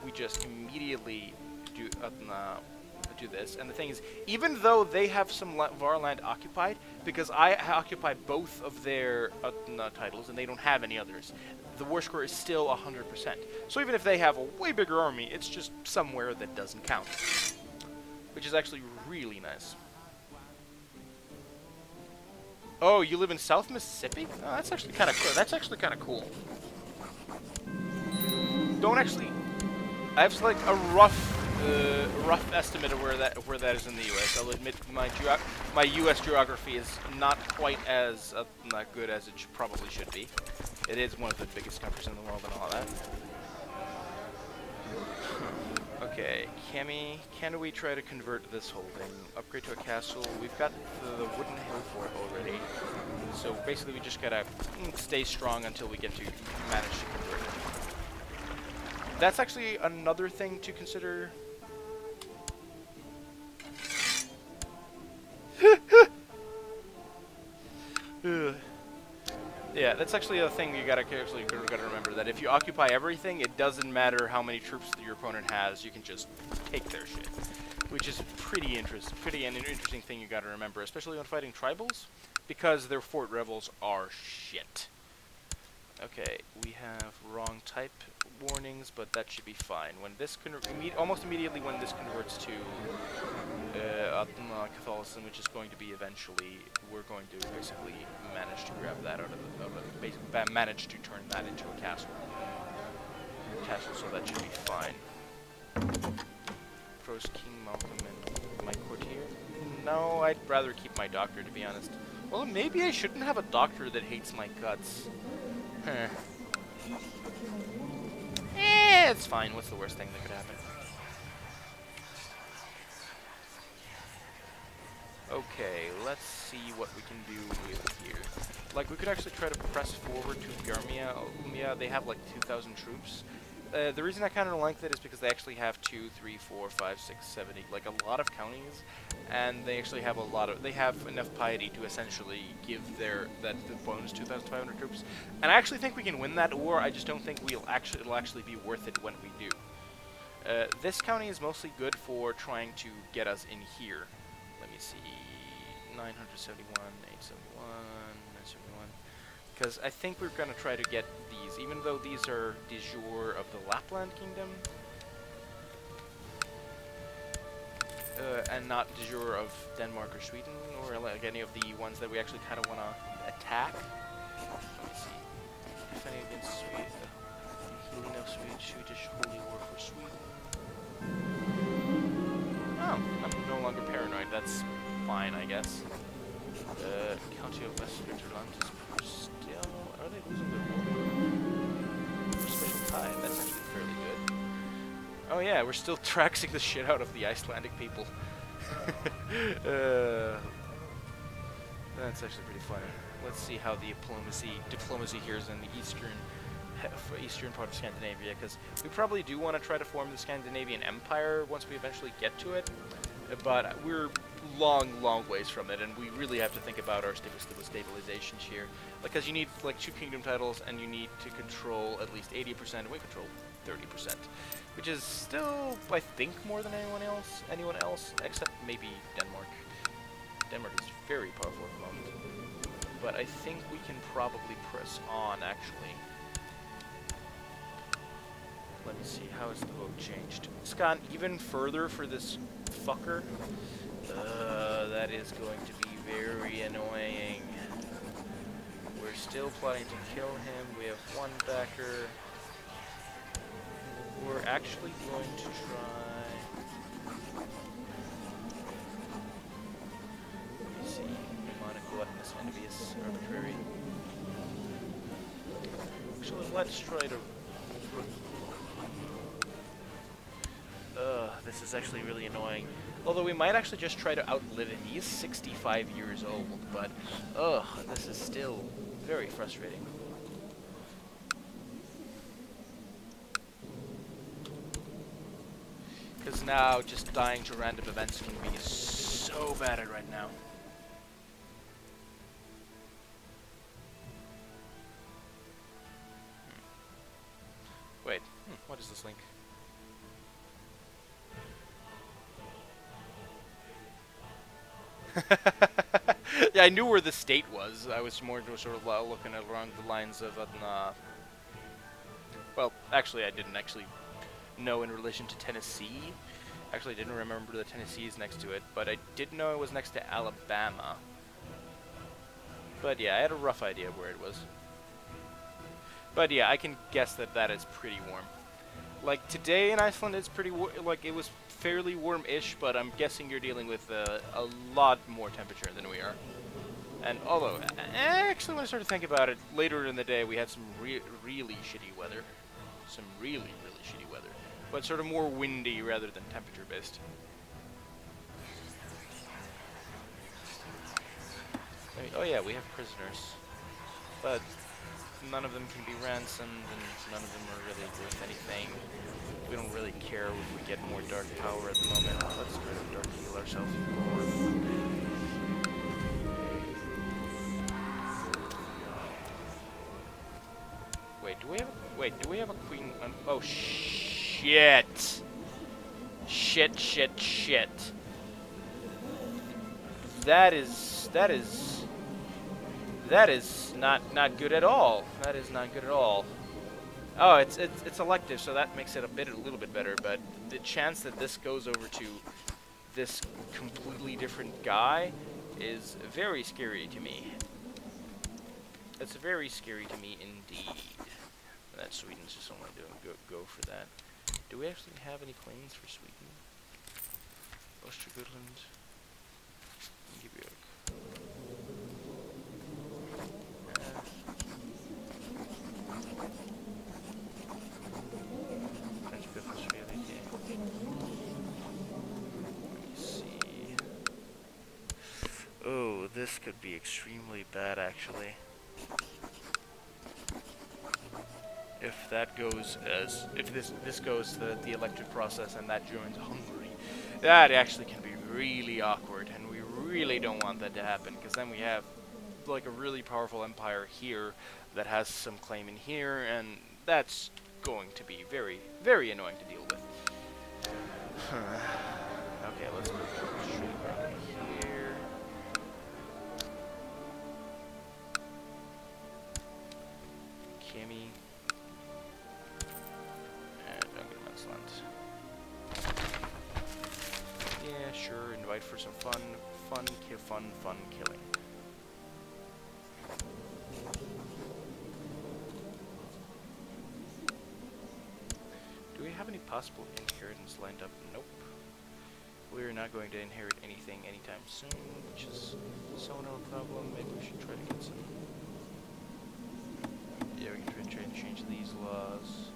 we just immediately do this. And the thing is, even though they have some of our land occupied, because I occupied both of their titles and they don't have any others, the war score is still 100%. So even if they have a way bigger army, it's just somewhere that doesn't count, which is actually really nice. Oh, you live in South Mississippi? Oh, that's actually kind of cool. That's actually kind of cool. Don't actually. I have like a rough estimate of where that is in the U.S. I'll admit my U.S. geography is not quite as not good as it probably should be. It is one of the biggest countries in the world and all that. Okay, can we try to convert this whole thing? Upgrade to a castle. We've got the wooden hill fort already. So basically we just gotta stay strong until we get to manage to convert it. That's actually another thing to consider. Yeah, that's actually a thing you gotta remember, that if you occupy everything, it doesn't matter how many troops your opponent has, you can just take their shit. Which is pretty an interesting thing you gotta remember, especially when fighting tribals, because their fort rebels are shit. Okay, we have wrong type warnings, but that should be fine. When this almost immediately when this converts to Catholicism, which is going to be eventually, we're going to basically manage to grab that manage to turn that into a castle. So that should be fine. Pros King Malcolm and my courtier. No, I'd rather keep my doctor, to be honest. Well, maybe I shouldn't have a doctor that hates my guts. It's fine. What's the worst thing that could happen? Okay, let's see what we can do with here. Like, we could actually try to press forward to Yarmia. Yeah, they have like 2,000 troops. The reason I kind of like that is because they actually have 2, 3, 4, 5, 6, 7, 8, like a lot of counties, and they actually have they have enough piety to essentially give the bonus 2,500 troops. And I actually think we can win that war. I just don't think it'll actually be worth it when we do. This county is mostly good for trying to get us in here. Let me see, 971, 871, 971. Because I think we're going to try to get these, even though these are de jure of the Lapland Kingdom, and not de jure of Denmark or Sweden, or like any of the ones that we actually kind of want to attack. Let me see. Defending against Sweden, healing of Swedish holy war for Sweden. Oh, I'm no longer paranoid. That's fine, I guess. County of West Switzerland is still... Are they losing their war? Special tide, that's actually fairly good. Oh yeah, we're still traxing the shit out of the Icelandic people. That's actually pretty funny. Let's see how the diplomacy here is in the eastern part of Scandinavia, because we probably do want to try to form the Scandinavian Empire once we eventually get to it, but we're long ways from it, and we really have to think about our stabilizations here, because you need like 2 kingdom titles, and you need to control at least 80%, and we control 30%, which is still, I think, more than anyone else, except maybe Denmark. Denmark is very powerful at the moment, but I think we can probably press on, actually. Let me see, how has the vote changed? It's gone even further for this fucker. That is going to be very annoying. We're still plotting to kill him. We have 1 backer. We're actually going to try... Let me see. Demonic gluttonous envious arbitrary. Actually, let's try to... This is actually really annoying. Although we might actually just try to outlive him. He is 65 years old, but this is still very frustrating. Because now just dying to random events can be so bad right now. Wait, what is this link? Yeah, I knew where the state was. I was more sort of looking along the lines of, well, actually, I didn't actually know in relation to Tennessee. Actually, I didn't remember that Tennessee is next to it, but I did know it was next to Alabama. But yeah, I had a rough idea of where it was. But yeah, I can guess that that is pretty warm. Like, today in Iceland, it's pretty like, it was fairly warm-ish, but I'm guessing you're dealing with a lot more temperature than we are. And although, actually, when I started to think about it, later in the day, we had some really shitty weather. Some really shitty weather. But sort of more windy rather than temperature-based. I mean, oh yeah, we have prisoners. But none of them can be ransomed, and none of them are really worth anything. We don't really care if we get more dark power at the moment. Let's try to dark heal ourselves more. Wait, do we have a queen? Oh, shit. Shit. That is not good at all. That is not good at all. Oh, it's elective, so that makes it a little bit better, but the chance that this goes over to this completely different guy is very scary to me. It's very scary to me indeed. That Sweden's just only doing go for that. Do we actually have any claims for Sweden? Östergötland. Oh, this could be extremely bad, actually. If that goes as... If this goes the electric process and that joins Hungary, that actually can be really awkward, and we really don't want that to happen, because then we have, like, a really powerful empire here that has some claim in here, and that's going to be very, very annoying to deal with. Okay, let's move straight around here. Kimmy. And Iceland. Yeah, sure, invite for some fun killing. Do we have any possible inheritance lined up? Nope. We're not going to inherit anything anytime soon, which is so no problem. Maybe we should try to get some... Yeah, we can try to change these laws.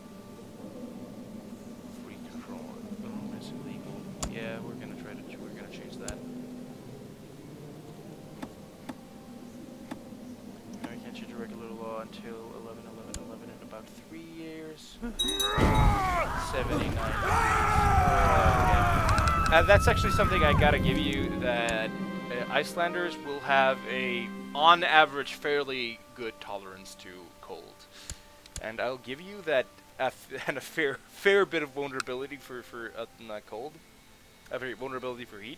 Free control. Oh, is illegal? Yeah, we're gonna change that. No, we can't change a regular law until 11 in about 3 years. 79 days. That's actually something I gotta give you, that Icelanders will have a, on average, fairly good tolerance to cold. And I'll give you that, and a fair bit of vulnerability for not cold. A very vulnerability for heat.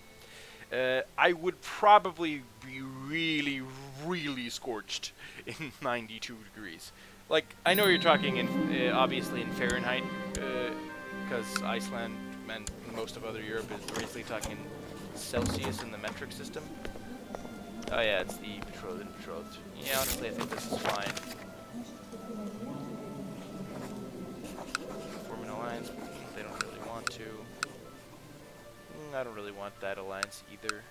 I would probably be really, really scorched in 92 degrees. Like, I know you're talking in, obviously in Fahrenheit, because Iceland and most of other Europe is basically talking in Celsius in the metric system. Oh yeah, it's the betrothed and betrothed. Yeah, honestly, I think this is fine. Form an alliance, they don't really want to. I don't really want that alliance either.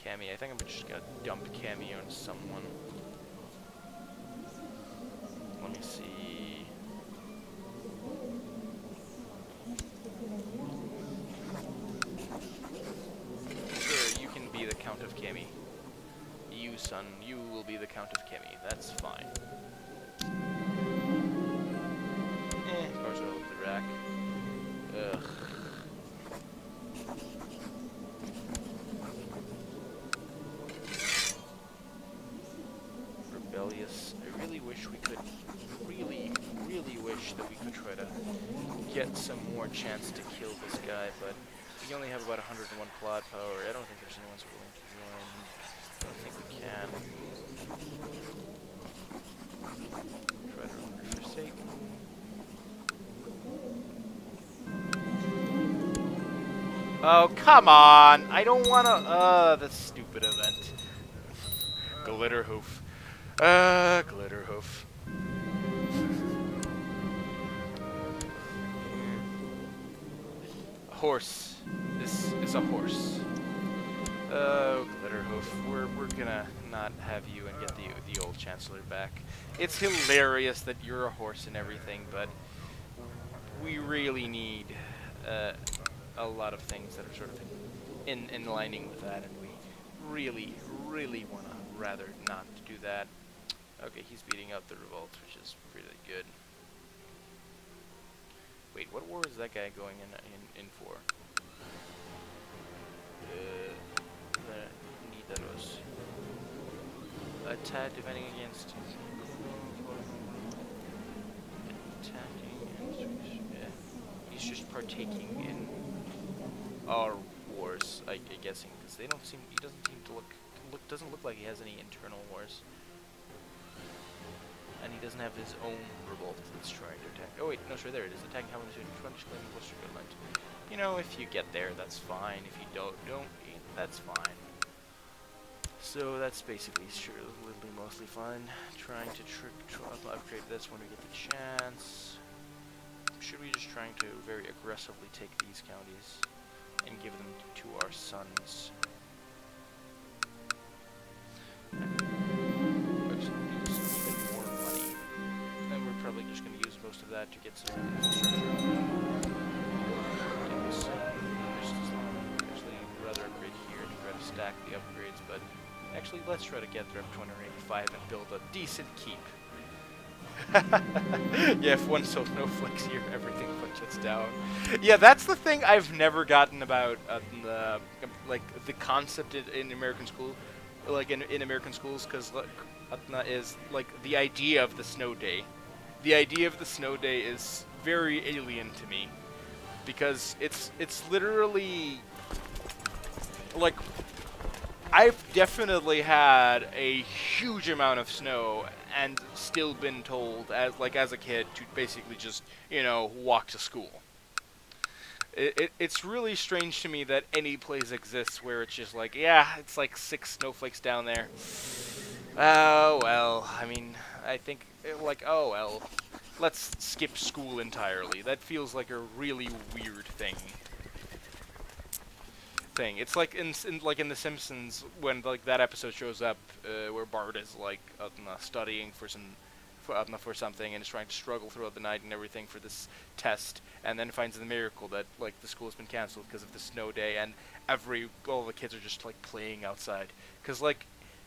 Cammy, I think I'm just gonna dump Cammy on someone. Let me see. Sure, you can be the Count of Cammy. You, son, you will be the Count of Cammy. That's fine. Of course I'll look the rack. Ugh. Rebellious. I really wish we could, really wish that we could try to get some more chance to kill this guy, but we only have about 101 plot power. I don't think there's anyone willing to join. I don't think we can. Try to remove forsake. Oh, come on! I don't wanna, the stupid event. Glitterhoof. Glitterhoof. A horse. This is a horse. Oh, Glitterhoof. We're gonna not have you and get the old Chancellor back. It's hilarious that you're a horse and everything, but we really need a lot of things that are sort of in lining with that, and we really want to rather not do that. Okay, he's beating out the revolt, which is really good. Wait, what war is that guy going in for? Nidaros. Attack defending against attacking and yeah. He's just partaking in our wars, I'm guessing, because he doesn't seem to doesn't look like he has any internal wars. And he doesn't have his own revolt that's trying to attack. Oh wait, no, sure, there it is. Attacking Helmet to French claim Worcester Goodland. You know, if you get there, that's fine. If you don't, that's fine. So that's basically literally mostly fine. Trying to upgrade this when we get the chance. Should we just trying to very aggressively take these counties and give them to our sons? Probably just going to use most of that to get some infrastructure. Actually, rather upgrade here to stack the upgrades, but actually let's try to get through 285 and build a decent keep. Yeah, if one snowflakes here, everything flinches down. Yeah, that's the thing I've never gotten about like the concept in American school, like in American schools, because is like the idea of the snow day. The idea of the snow day is very alien to me, because it's literally like I've definitely had a huge amount of snow and still been told as a kid to basically just, walk to school. It's really strange to me that any place exists where it's just like, yeah, it's like 6 snowflakes down there. Oh, well, I mean, I think, oh, well, let's skip school entirely. That feels like a really weird thing. It's like in The Simpsons when that episode shows up where Bart is studying for something and is trying to struggle throughout the night and everything for this test, and then finds the miracle that the school has been canceled because of the snow day, and all the kids are just playing outside, because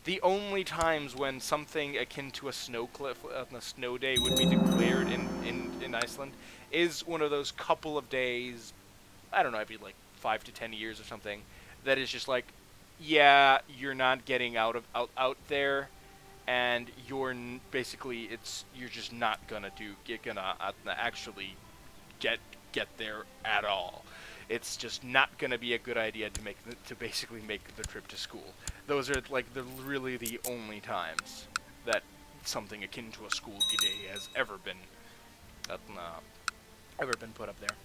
the only times when something akin to a snow cliff on a snow day would be declared in Iceland is one of those couple of days, I don't know, it'd be 5 to 10 years or something, that is just yeah, you're not getting out there, and you're just not gonna actually get there at all. It's just not gonna be a good idea to basically make the trip to school. Those are really the only times that something akin to a school day has ever been put up there.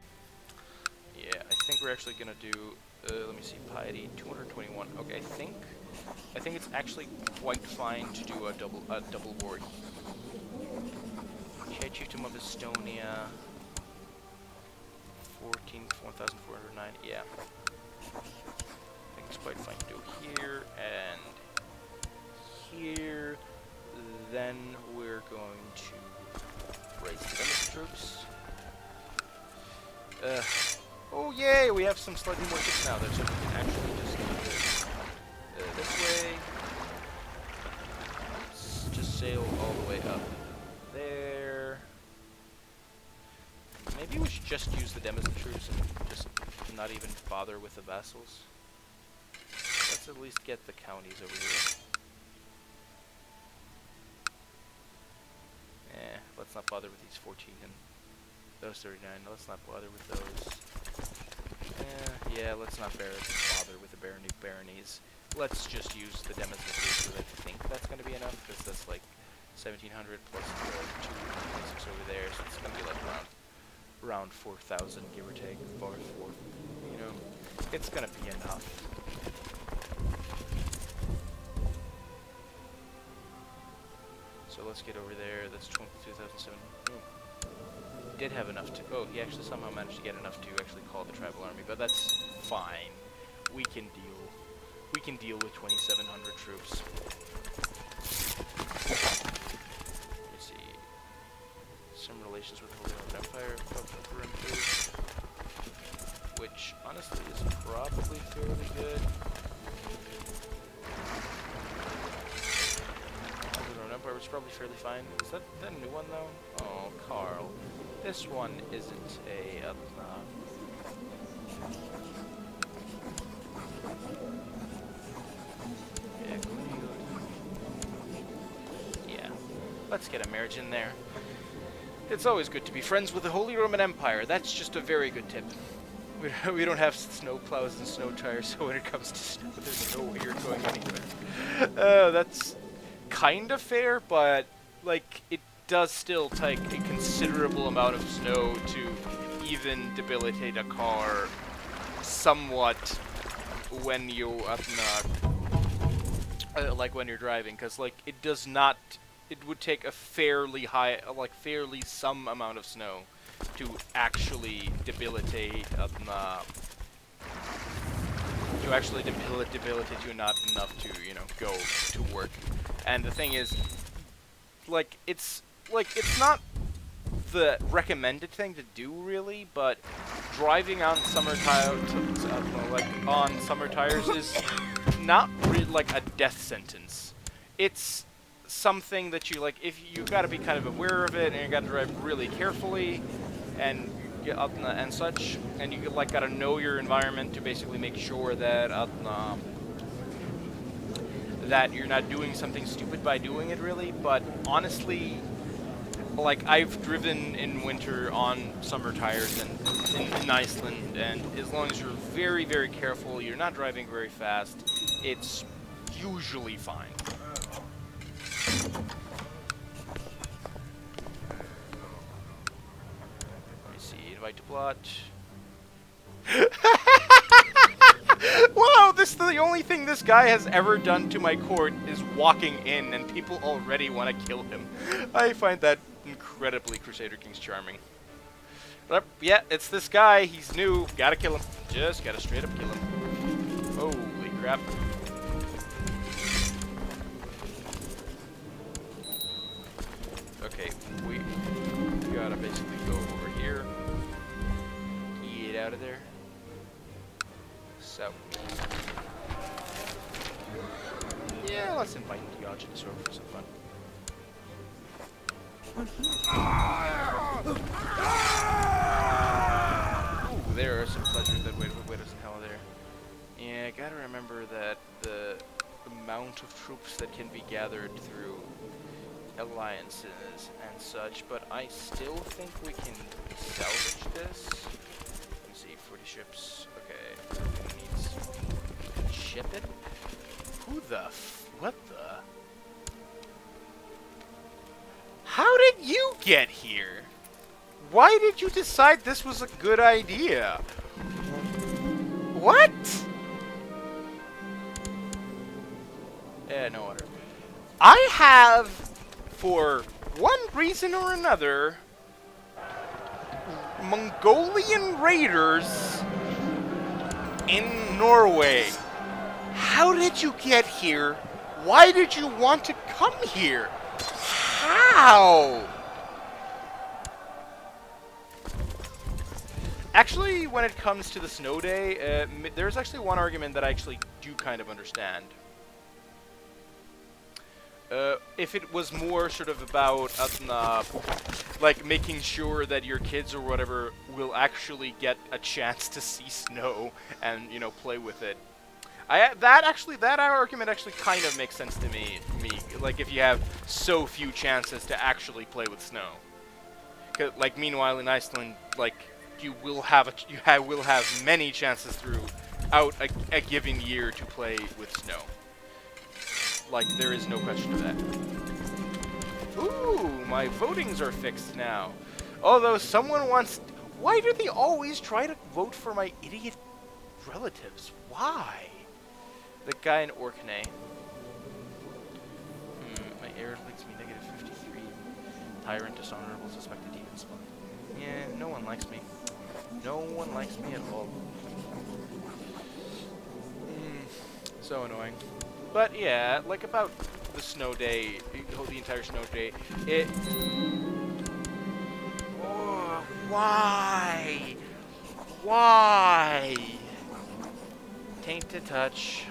Yeah, I think we're actually gonna do, let me see, piety 221. Okay, I think it's actually quite fine to do a double board. Head chiefdom of Estonia, 1,409. Yeah, I think it's quite fine to do here and here. Then we're going to raise the Danish troops. Oh yay! We have some slightly more ships now, so we can actually just do this way. Let's just sail all the way up there. Maybe we should just use the Denizen troops and just not even bother with the vassals. Let's at least get the counties over here. Let's not bother with these 14 and those 39. Let's not bother with those. Yeah, let's not bother with the baronies. Let's just use the Denizen troops, because I think that's going to be enough, because that's 1,700 plus 226 over there, so it's going to be around 4,000, give or take, it's going to be enough. So let's get over there. That's 22,007. Did have enough to... Oh, he actually somehow managed to get enough to actually call the tribal army, but that's fine. We can deal with 2,700 troops. Let me see. Some relations with the Holy Roman Empire, which honestly is probably fairly good. Holy Roman Empire was probably fairly fine. Is that a new one though? Oh, Carl. This one isn't a yeah. Let's get a marriage in there. It's always good to be friends with the Holy Roman Empire. That's just a very good tip. We don't have snow plows and snow tires, so when it comes to snow, there's no way you're going anywhere. That's kind of fair, but it does still take a considerable amount of snow to even debilitate a car somewhat when you when you're driving, because it does not. It would take a fairly high, fairly some amount of snow to actually debilitate debilitate you not enough to go to work. And the thing is, it's not the recommended thing to do, really, but driving on summer tires is not really like a death sentence. It's something that you like. If you got to be kind of aware of it, and you got to drive really carefully, and and such, and you like got to know your environment to basically make sure that that you're not doing something stupid by doing it, really. But honestly, like, I've driven in winter on summer tires in Iceland, and as long as you're very, very careful, you're not driving very fast, it's usually fine. Let me see, invite to plot. Wow, this is the only thing this guy has ever done to my court is walking in, and people already want to kill him. I find that incredibly Crusader Kings charming. But yeah, it's this guy. He's new. Gotta kill him. Just gotta straight up kill him. Holy crap. Okay, we gotta basically go over here. Get out of there. So. Yeah, let's invite Diogenes over for some fun. Ooh, there are some pleasures that wait us in hell there. Yeah, I gotta remember that the amount of troops that can be gathered through alliances and such, but I still think we can salvage this. Let me see, 40 ships. Okay, who needs ship it? Who the what the? How did you get here? Why did you decide this was a good idea? What? No wonder. I have, for one reason or another, Mongolian raiders in Norway. How did you get here? Why did you want to come here? How? Actually, when it comes to the snow day, there's actually one argument that I actually do kind of understand. If it was more sort of about like making sure that your kids or whatever will actually get a chance to see snow and, you know, play with it. That argument actually kind of makes sense to me. Like, if you have so few chances to actually play with snow. Like, meanwhile in Iceland, like, you will have many chances throughout a given year to play with snow. Like, there is no question of that. Ooh, my votings are fixed now. Although someone wants... Why do they always try to vote for my idiot relatives? Why? The guy in Orkney. My heir likes me -53. Tyrant, dishonorable, suspected demon spawn. Yeah, no one likes me. No one likes me at all. So annoying. But yeah, like about the snow day, the entire snow day, it... Oh, why? Why? Tainted touch.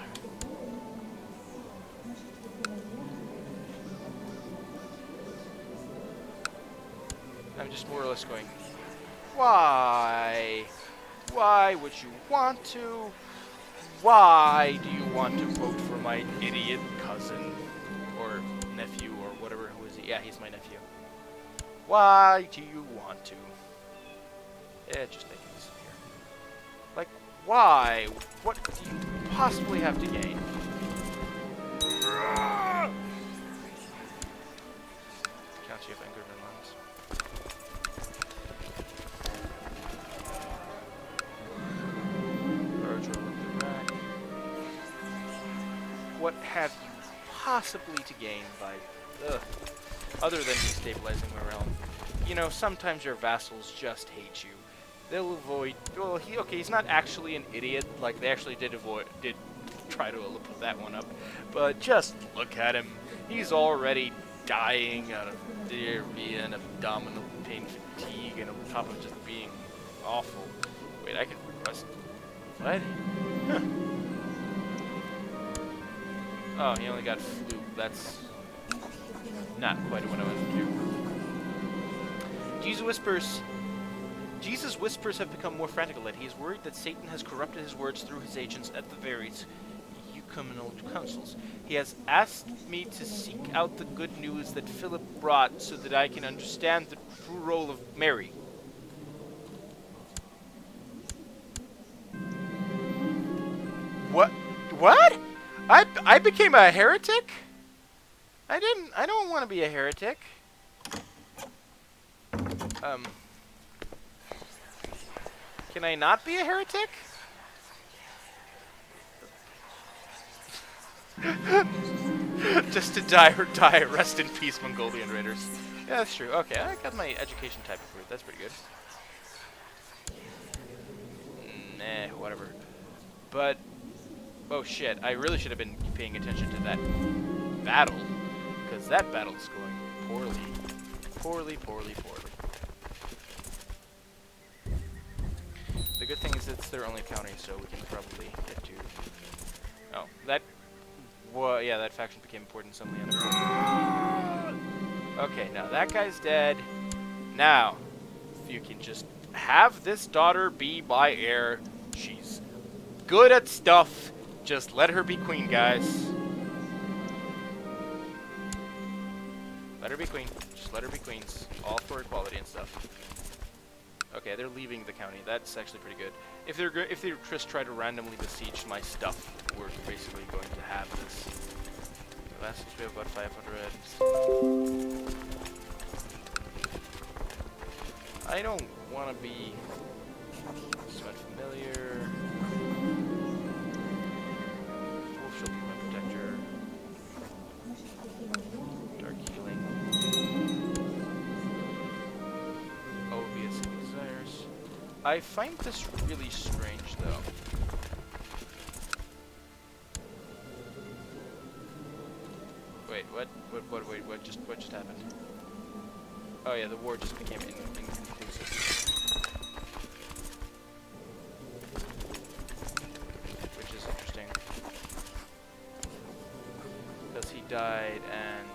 I'm just more or less going, why? Why would you want to? Why do you want to vote for my idiot cousin? Or nephew, or whatever, who is he? Yeah, he's my nephew. Why do you want to? Yeah, just make him disappear. Like, why? What do you possibly have to gain? Counts you have anger and lungs. What have you possibly to gain by, other than destabilizing my realm? You know, sometimes your vassals just hate you. They'll avoid. Well, he's not actually an idiot. Like, they actually did try to put that one up. But just look at him. He's already dying out of diarrhea and abdominal pain, fatigue, and on top of just being awful. Wait, I can request. What? Huh. Oh, he only got flu. That's not quite what I wanted to do. Jesus whispers have become more frantical, and he is worried that Satan has corrupted his words through his agents at the various ecumenal councils. He has asked me to seek out the good news that Philip brought so that I can understand the true role of Mary. What? What? I became a heretic? I don't want to be a heretic. Can I not be a heretic? Just to die or die. Rest in peace, Mongolian raiders. Yeah, that's true. Okay, I got my education type improved. That's pretty good. Nah, whatever. But, oh shit, I really should have been paying attention to that battle. Because that battle's going poorly. Poorly. The good thing is it's their only county, so we can probably get to... Oh, that... Well, yeah, that faction became important suddenly. Okay, now that guy's dead. Now, if you can just have this daughter be my heir. She's good at stuff. Just let her be queen, guys. Let her be queen. Just let her be queens. All for equality and stuff. Okay, they're leaving the county. That's actually pretty good. If they just try to randomly besiege my stuff, we're basically going to have this. Last we have about 500. I don't want to be so unfamiliar. Wolf shall be my protector. Dark healing. Obvious desires. I find this really strange, though. Wait, what? Wait, what just happened? Oh yeah, the war just became inconclusive. Which is interesting. Because he died and...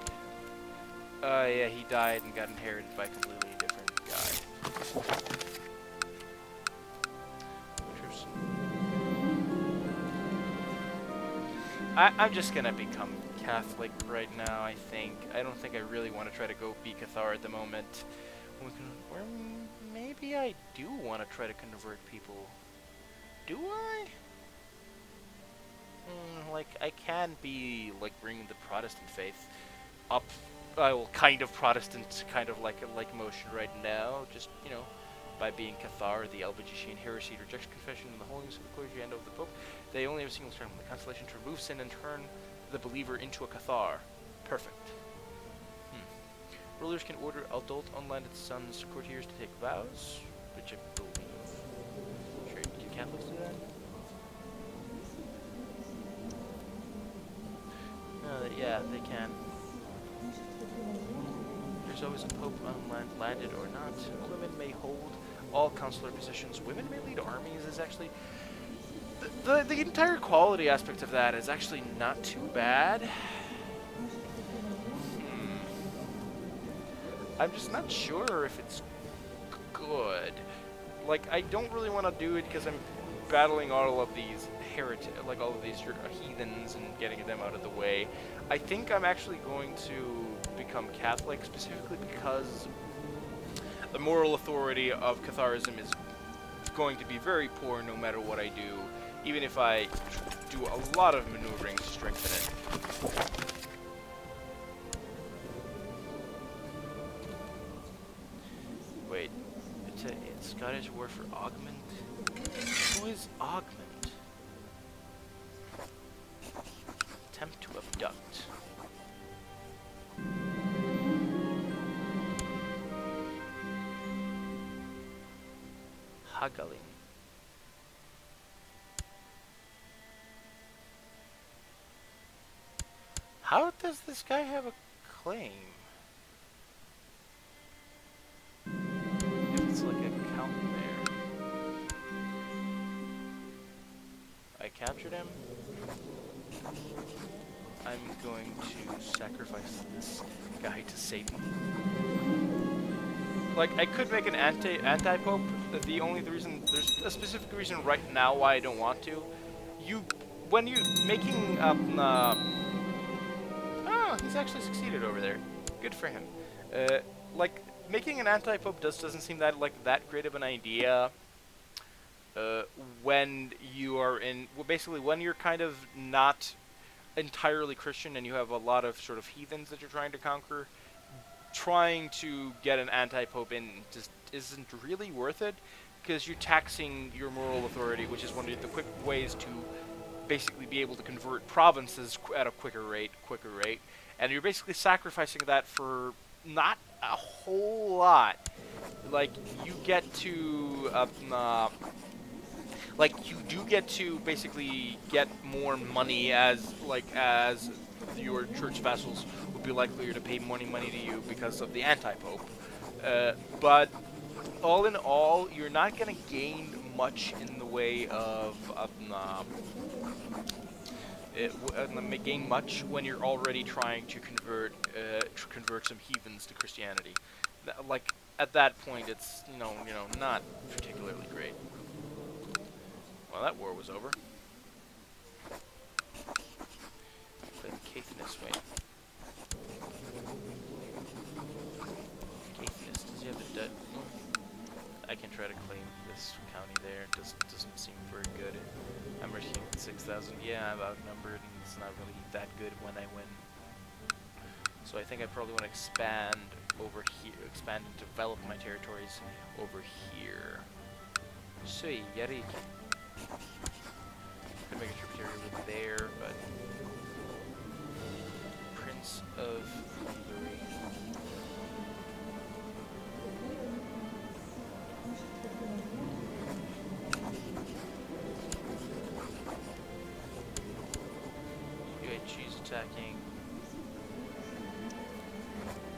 yeah, he died and got inherited by a completely different guy. I'm just gonna become Catholic right now, I think. I don't think I really want to try to go be Cathar at the moment. Or maybe I do want to try to convert people. Do I? Like, I can be, like, bringing the Protestant faith up, well, kind of Protestant, kind of like motion right now. Just, you know, by being Cathar, the Albigensian heresy rejects confession in the holiness of the clergy and of the Pope. They only have a single term in the constellation to remove sin and turn the believer into a Cathar. Perfect. Rulers can order adult unlanded sons courtiers to take vows, which I believe. Sure, do Catholics do that? Yeah, they can. There's always a pope landed or not. Women may hold all consular positions. Women may lead armies is actually... The entire quality aspect of that is actually not too bad. I'm just not sure if it's good. Like, I don't really want to do it because I'm battling all of these all of these heathens and getting them out of the way. I think I'm actually going to become Catholic specifically because the moral authority of Catharism is going to be very poor no matter what I do, even if I do a lot of maneuvering to strengthen it. Wait, it's a Scottish word for augment? Who is augment? Attempt to abduct. Haggling. How does this guy have a claim? If it's like a count there. I captured him. I'm going to sacrifice this guy to Satan. Like, I could make an anti-pope. The only reason, there's a specific reason right now why I don't want to. When you're making oh, he's actually succeeded over there. Good for him. Like, making an anti-pope doesn't seem that great of an idea. When you are basically when you're kind of not entirely Christian and you have a lot of sort of heathens that you're trying to conquer, trying to get an anti-pope in just isn't really worth it, because you're taxing your moral authority, which is one of the quick ways to basically be able to convert provinces at a quicker rate, and you're basically sacrificing that for not a whole lot. Like, you get to you do get to basically get more money as your church vassals would be likelier to pay money to you because of the anti-pope. But all in all, you're not going to gain much in the way of gain much when you're already trying to convert some heathens to Christianity. Like, at that point, it's not particularly great. Well, that war was over. Play the Caithness way. Caithness, does he have a debt? I can try to claim this county there. Doesn't seem very good. I'm risking 6,000. Yeah, I'm outnumbered, and it's not really that good when I win. So I think I probably want to expand over here, expand and develop my territories over here. So, Yari. Could make a tributary over there, but Prince of Hungary. UHG's attacking.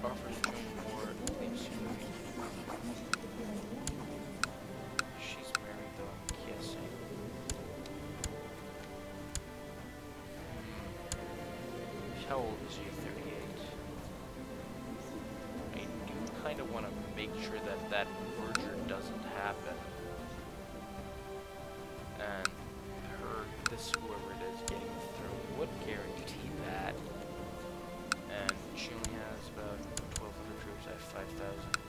Offers to join war. Leaves Hungary. She's married though, I'm guessing. How old is she? 38. I do kind of want to make sure that merger doesn't happen. And whoever it is, getting the throne would guarantee that. And she only has about 1,200 troops. I have 5,000.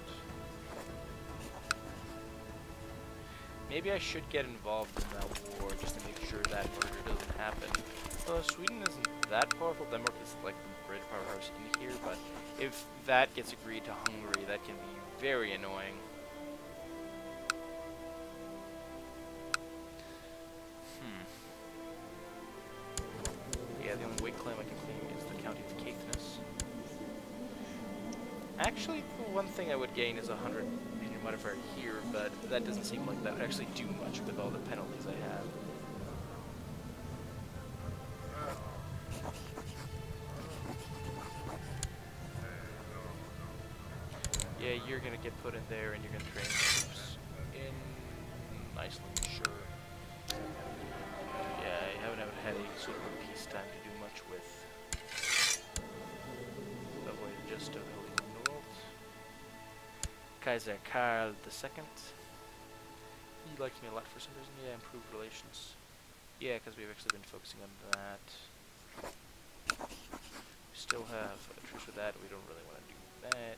Maybe I should get involved in that war just to make sure that merger doesn't happen. Sweden isn't that powerful. Denmark is like the great powerhouse in here, but if that gets agreed to Hungary, that can be very annoying. Yeah, the only weight claim I can claim is the County of Caithness. Actually, the one thing I would gain is 100 opinion modifier here, but that doesn't seem like that would actually do much with all the penalties I have. Yeah, you're gonna get put in there, and you're gonna train troops in Iceland, sure. Yeah, I haven't had any sort of peacetime to do much with. Avoid just of Holy World. Kaiser Harald V. He likes me a lot for some reason. Yeah, improved relations. Yeah, because we've actually been focusing on that. We still have a truce with that. We don't really want to do that.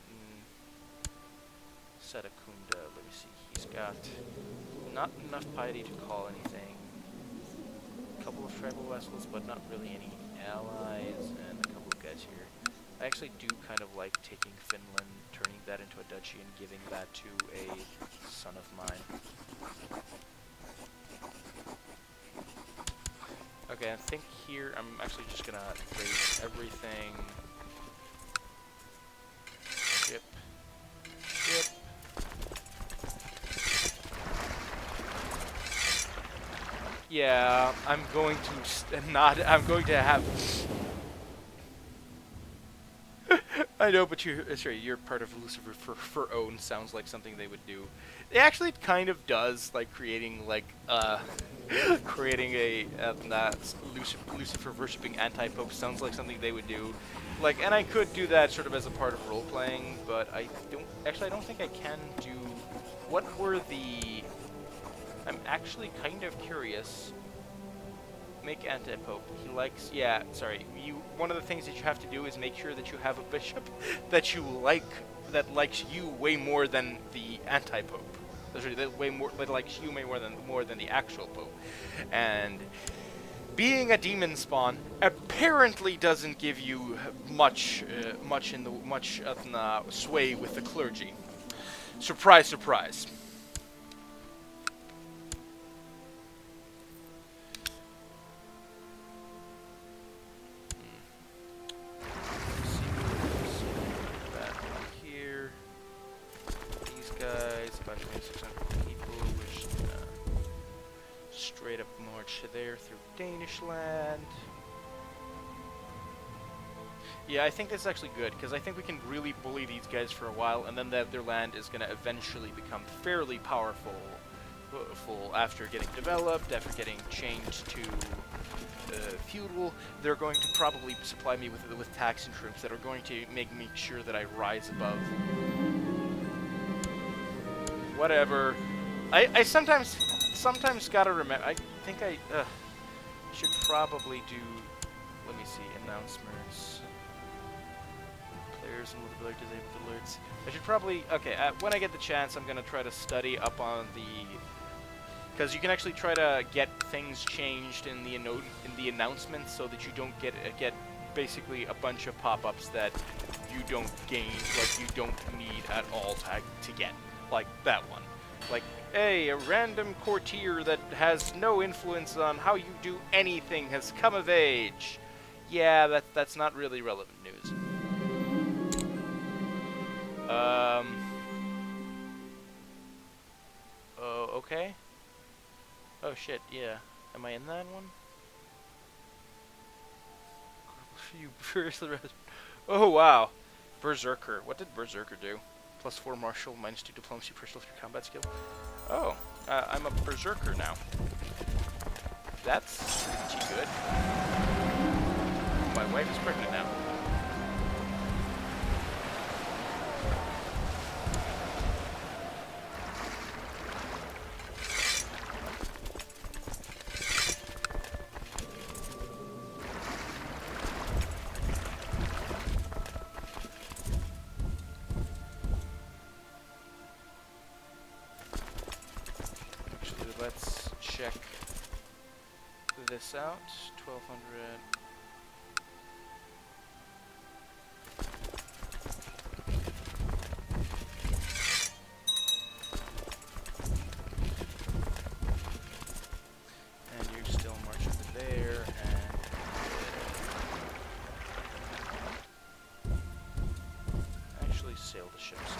Sadakunda, let me see. He's got not enough piety to call anything. A couple of tribal vassals, but not really any allies, and a couple of guys here. I actually do kind of like taking Finland, turning that into a duchy, and giving that to a son of mine. Okay, I think here I'm actually just gonna raise everything. Ship. Yeah, I'm going to have I know, but you're part of Lucifer for own sounds like something they would do. It actually kind of does, like creating like creating a Lucifer worshipping anti-pope sounds like something they would do. Like, and I could do that sort of as a part of role playing, but I don't think I can do. What were the? I'm actually kind of curious. Make anti-pope. He likes. Yeah, sorry. One of the things that you have to do is make sure that you have a bishop that you like, that likes you way more than the anti-pope. That likes you more than the actual pope. And being a demon spawn apparently doesn't give you much sway with the clergy. Surprise, surprise. Straight up march there through Danish land. Yeah, I think that's actually good, because I think we can really bully these guys for a while, and then their land is going to eventually become fairly powerful after getting developed, after getting changed to feudal. They're going to probably supply me with taxing troops that are going to make me sure that I rise above. Whatever. I sometimes gotta remember. I think I should probably do. Let me see, announcements. Players and multiplayer disabled alerts. I should probably. Okay, when I get the chance, I'm gonna try to study up on the. Because you can actually try to get things changed in the announcements so that you don't get basically a bunch of pop-ups that you don't gain, like you don't need at all to get, like that one. Like, hey, a random courtier that has no influence on how you do anything has come of age. Yeah, that's not really relevant news. Oh, okay. Oh shit, yeah. Am I in that one? Oh wow. Berserker. What did Berserker do? +4 martial, -2 diplomacy, +3 combat skill. Oh, I'm a berserker now. That's pretty good. My wife is pregnant now. Let's check this out. 1200. And you still march over there and actually sail the ships.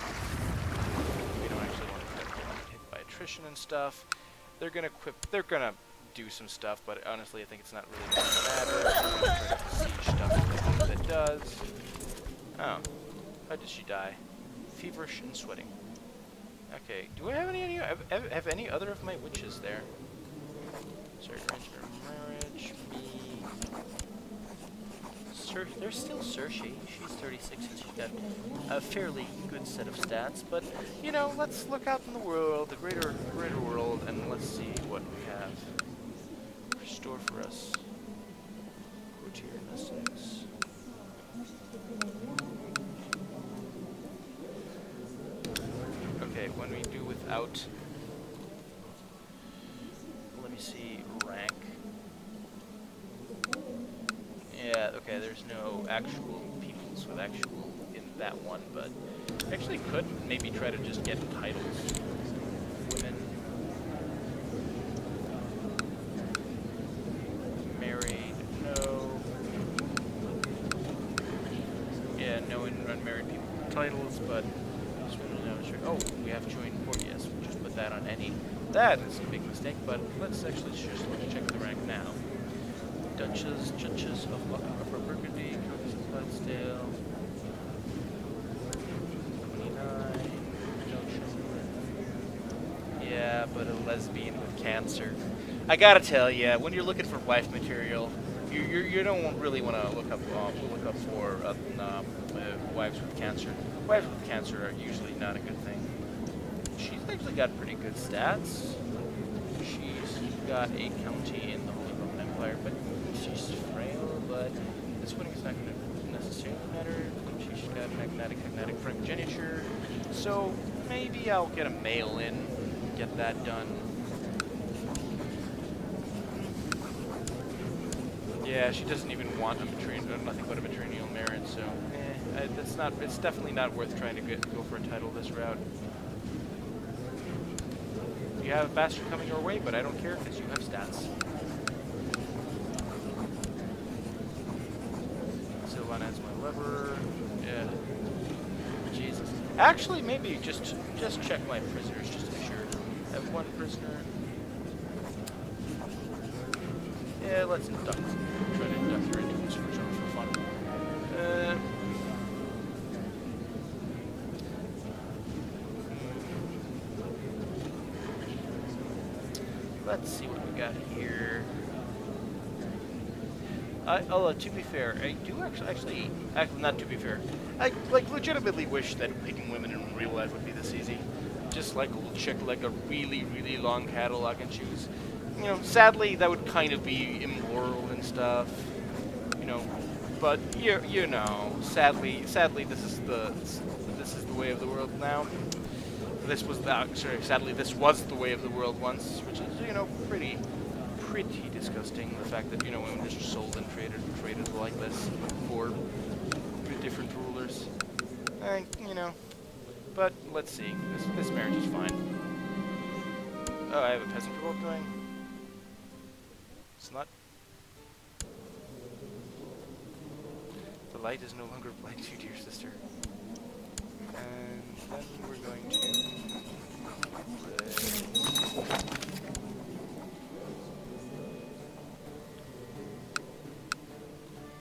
We don't actually want to get hit by attrition and stuff. They're gonna do some stuff, but honestly I think it's not really going to matter. Siege stuff that does. Oh. How did she die? Feverish and sweating. Okay, do I have have any other of my witches there? Sorry, arrange for marriage, me. There's still Cersei. She's 36 and she's got a fairly good set of stats, but you know, let's look out in the world, the greater world, and let's see what we have in store for us. Courtier in Essex. Okay, when we do without, let me see, rank. Yeah, okay, there's no actual peoples with actual in that one, but actually could maybe try to just get titles. Women. Married, no. Yeah, no unmarried people with titles, but oh, we have joined court, yes, we'll just put that on any. That is a big mistake, but let's actually just check the rank now. Duchess of Luck, Upper Burgundy, Countess of Clydesdale. but a lesbian with cancer. I gotta tell you, when you're looking for wife material, you don't really want to look up for wives with cancer. Wives with cancer are usually not a good thing. She's actually got pretty good stats. She's got a county in the Holy Roman Empire, but she's frail. But this winning is not going to necessarily matter. She's got magnetic primogeniture, so maybe I'll get a mail in, get that done. Yeah, she doesn't even want a nothing but a matrilineal merit, so that's not. It's definitely not worth trying to go for a title this route. You have a bastard coming your way, but I don't care because you have stats. Sylvan adds my lever. Yeah. Jesus. Actually, maybe just check my prisoners just to be sure. I have one prisoner. Yeah, let's induct. Try to induct her into this for fun. Let's see what we got here. To be fair, I do actually, not to be fair. I legitimately wish that picking women in real life would be this easy. Just check a really, really long catalog and choose. You know, sadly that would kind of be immoral and stuff. You know, but you know, sadly this is the way of the world now. Sadly this was the way of the world once, which is, you know, pretty disgusting. The fact that, you know, women just sold and traded like this for different rulers. You know, but let's see. This marriage is fine. Oh, I have a peasant revolt going. It's not. The light is no longer blind to you, dear sister. And then we're going to.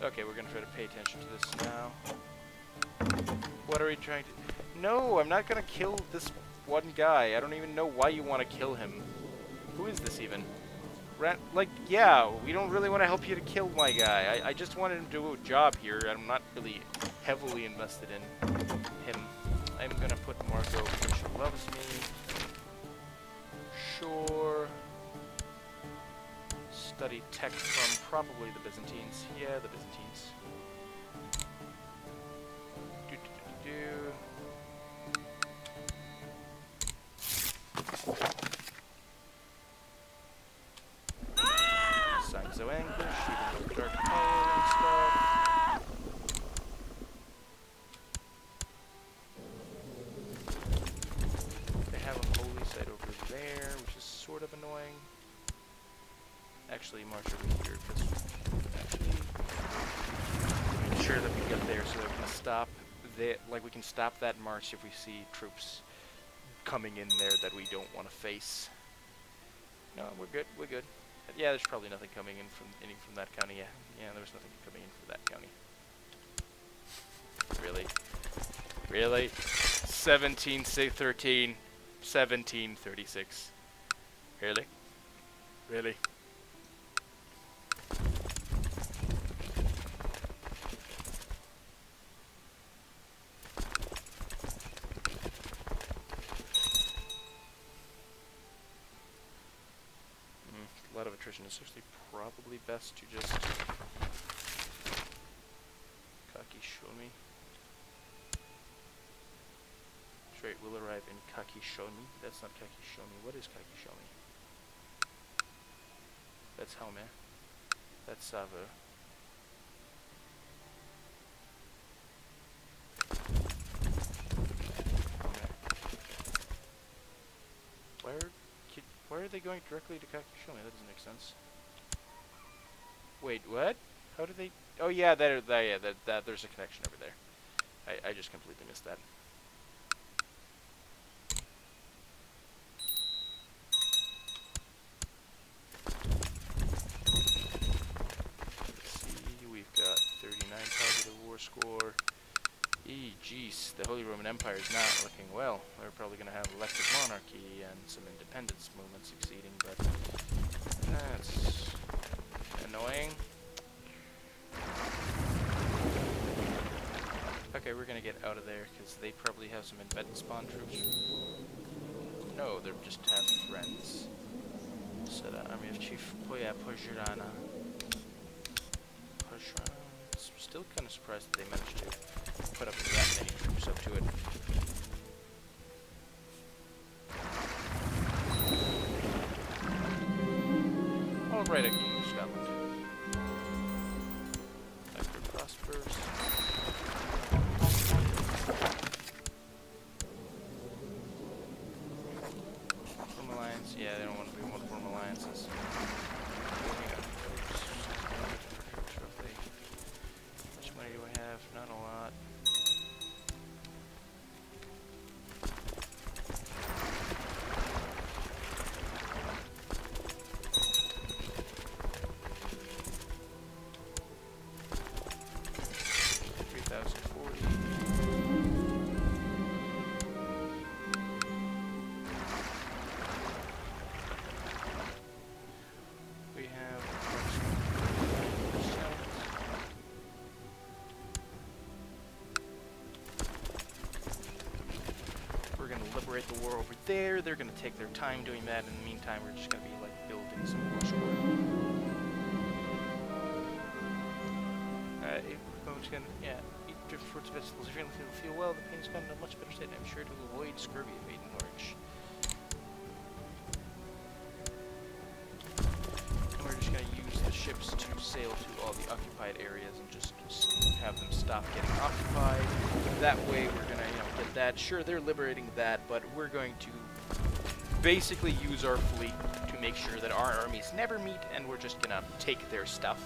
Okay, we're gonna try to pay attention to this now. What are we trying to... No, I'm not gonna kill this one guy. I don't even know why you want to kill him. Who is this even? Yeah, we don't really want to help you to kill my guy. I just wanted him to do a job here. I'm not really heavily invested in him. I'm gonna put Margot because she loves me. Sure. Study tech from probably the Byzantines. Yeah, the Byzantines. Signs of anguish, even with dark pale and stuff. They have a holy site over there, which is sort of annoying. Actually, march over here, because make sure that we get there so that we can stop we can stop that march if we see troops coming in there that we don't want to face. No, we're good. Yeah, there's probably nothing coming in from that county. Yeah, there was nothing coming in from that county. Really? 1736. Really? A lot of attrition. It's actually probably best to just Kakishoni. Straight will arrive in Kakishoni. That's not Kakishoni. What is Kakishoni? That's Helme. That's Savo. Why are they going directly to Kakishoni? That doesn't make sense. Wait, what? How do they... Oh yeah, there's a connection over there. I just completely missed that. Let's see, we've got 39 positive war score. Jeez, the Holy Roman Empire is not looking well. They're probably going to have elected monarchy and some independence movement succeeding, but that's annoying. Okay, we're going to get out of there because they probably have some embedded spawn troops. No, they just have friends. So the army of Chief Pojirana. Still kind of surprised that they managed to put up that many troops up to it. Alright, King of Scotland. Edward prospers. Form alliance? Yeah, they don't want to be one form alliances. Not a lot. We have liberate the war over there. They're going to take their time doing that. In the meantime, we're just going to be like building some more score. Yeah, eat different fruits and vegetables. If you don't feel well, the pain's gone in a much better state. I'm sure to avoid scurvy of Aiden Norwich. And we're just going to use the ships to sail to all the occupied areas and just have them stop getting occupied. That way we're going to, get that. Sure, they're liberating that, but we're going to basically use our fleet to make sure that our armies never meet, and we're just going to take their stuff.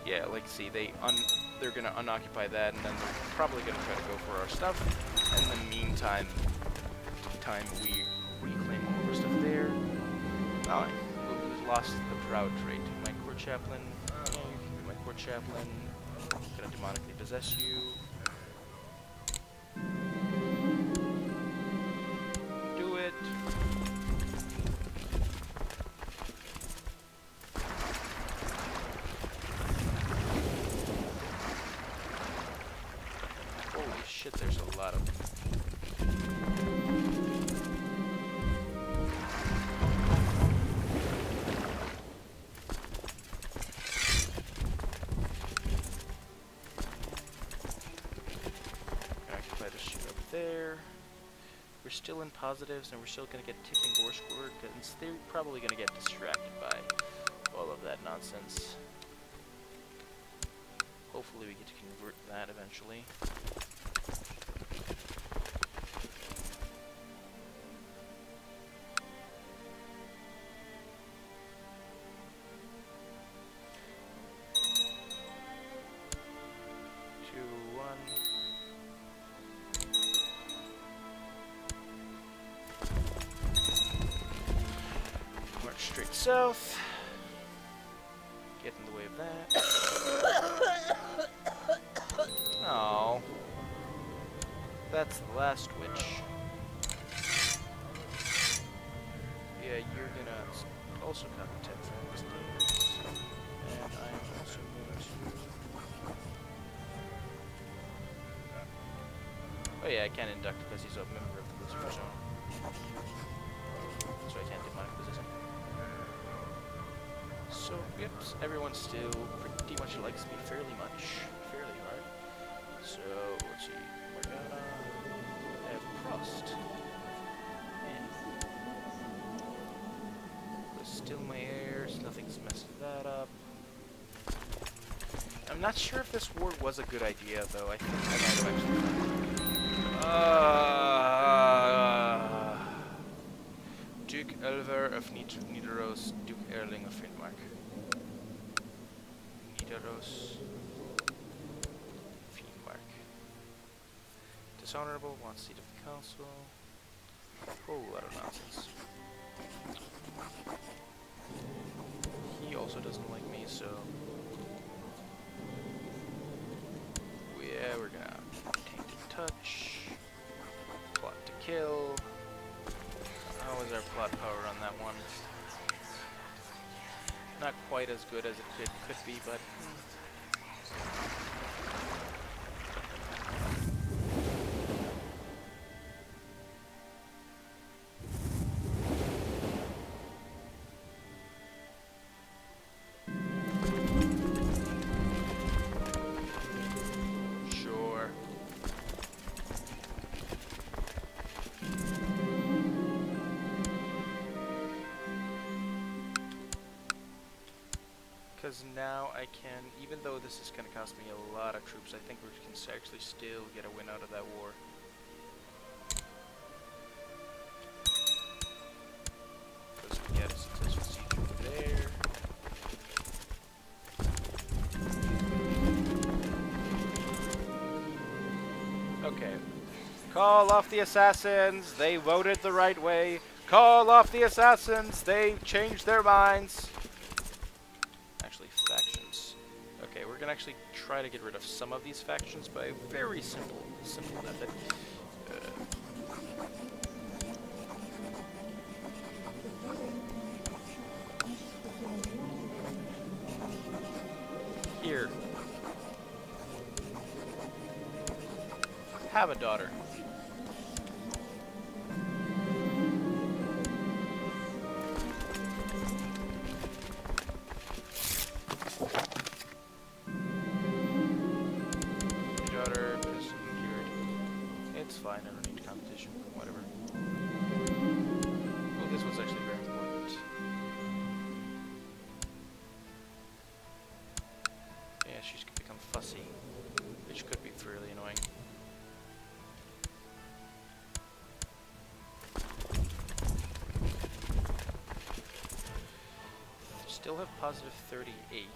Yeah, like, see, they're going to unoccupy that, and then they're probably going to try to go for our stuff. And in the meantime, we reclaim all of our stuff there. Oh, we lost the proud trait. My court chaplain, you can be my court chaplain. I'm going to demonically possess you. Do it. Holy shit, there's a lot of them. There. We're still in positives, and we're still going to get tipping gore score, because they're probably going to get distracted by all of that nonsense. Hopefully we get to convert that eventually. Straight south. Get in the way of that. Oh. That's the last witch. Yeah, you're gonna also come 10 seconds. And I'm also going to... Oh yeah, I can't induct because he's a member of the Lucifer zone. So I can't demonic possess him. So, yep, everyone still pretty much likes me fairly hard. So, let's see, we're gonna have Frost. And there's still my heirs, nothing's messing that up. I'm not sure if this war was a good idea, though. I think I might have actually... Duke Elver of Nidaros, Duke Erling of Finnmark. Nidaros, Finnmark. Dishonorable, wants seat of the council. Whole lot of nonsense. He also doesn't like me, so... Yeah, we're gonna Tainted Touch. Plot to kill. How is our plot power on that one? Not quite as good as it could be, but... Sure. Because now I can, even though this is going to cost me a lot of troops, I think we can actually still get a win out of that war. Because we get a successful siege over there. Okay. Call off the assassins. They voted the right way. Call off the assassins. They changed their minds. Actually, factions. Okay, we're gonna actually try to get rid of some of these factions by a very simple method. Here. Have a daughter. Your daughter is cured. It's fine, I don't need competition, whatever. Well, this one's actually very important. Yeah, she's gonna become fussy, which could be fairly annoying. Still have positive 38,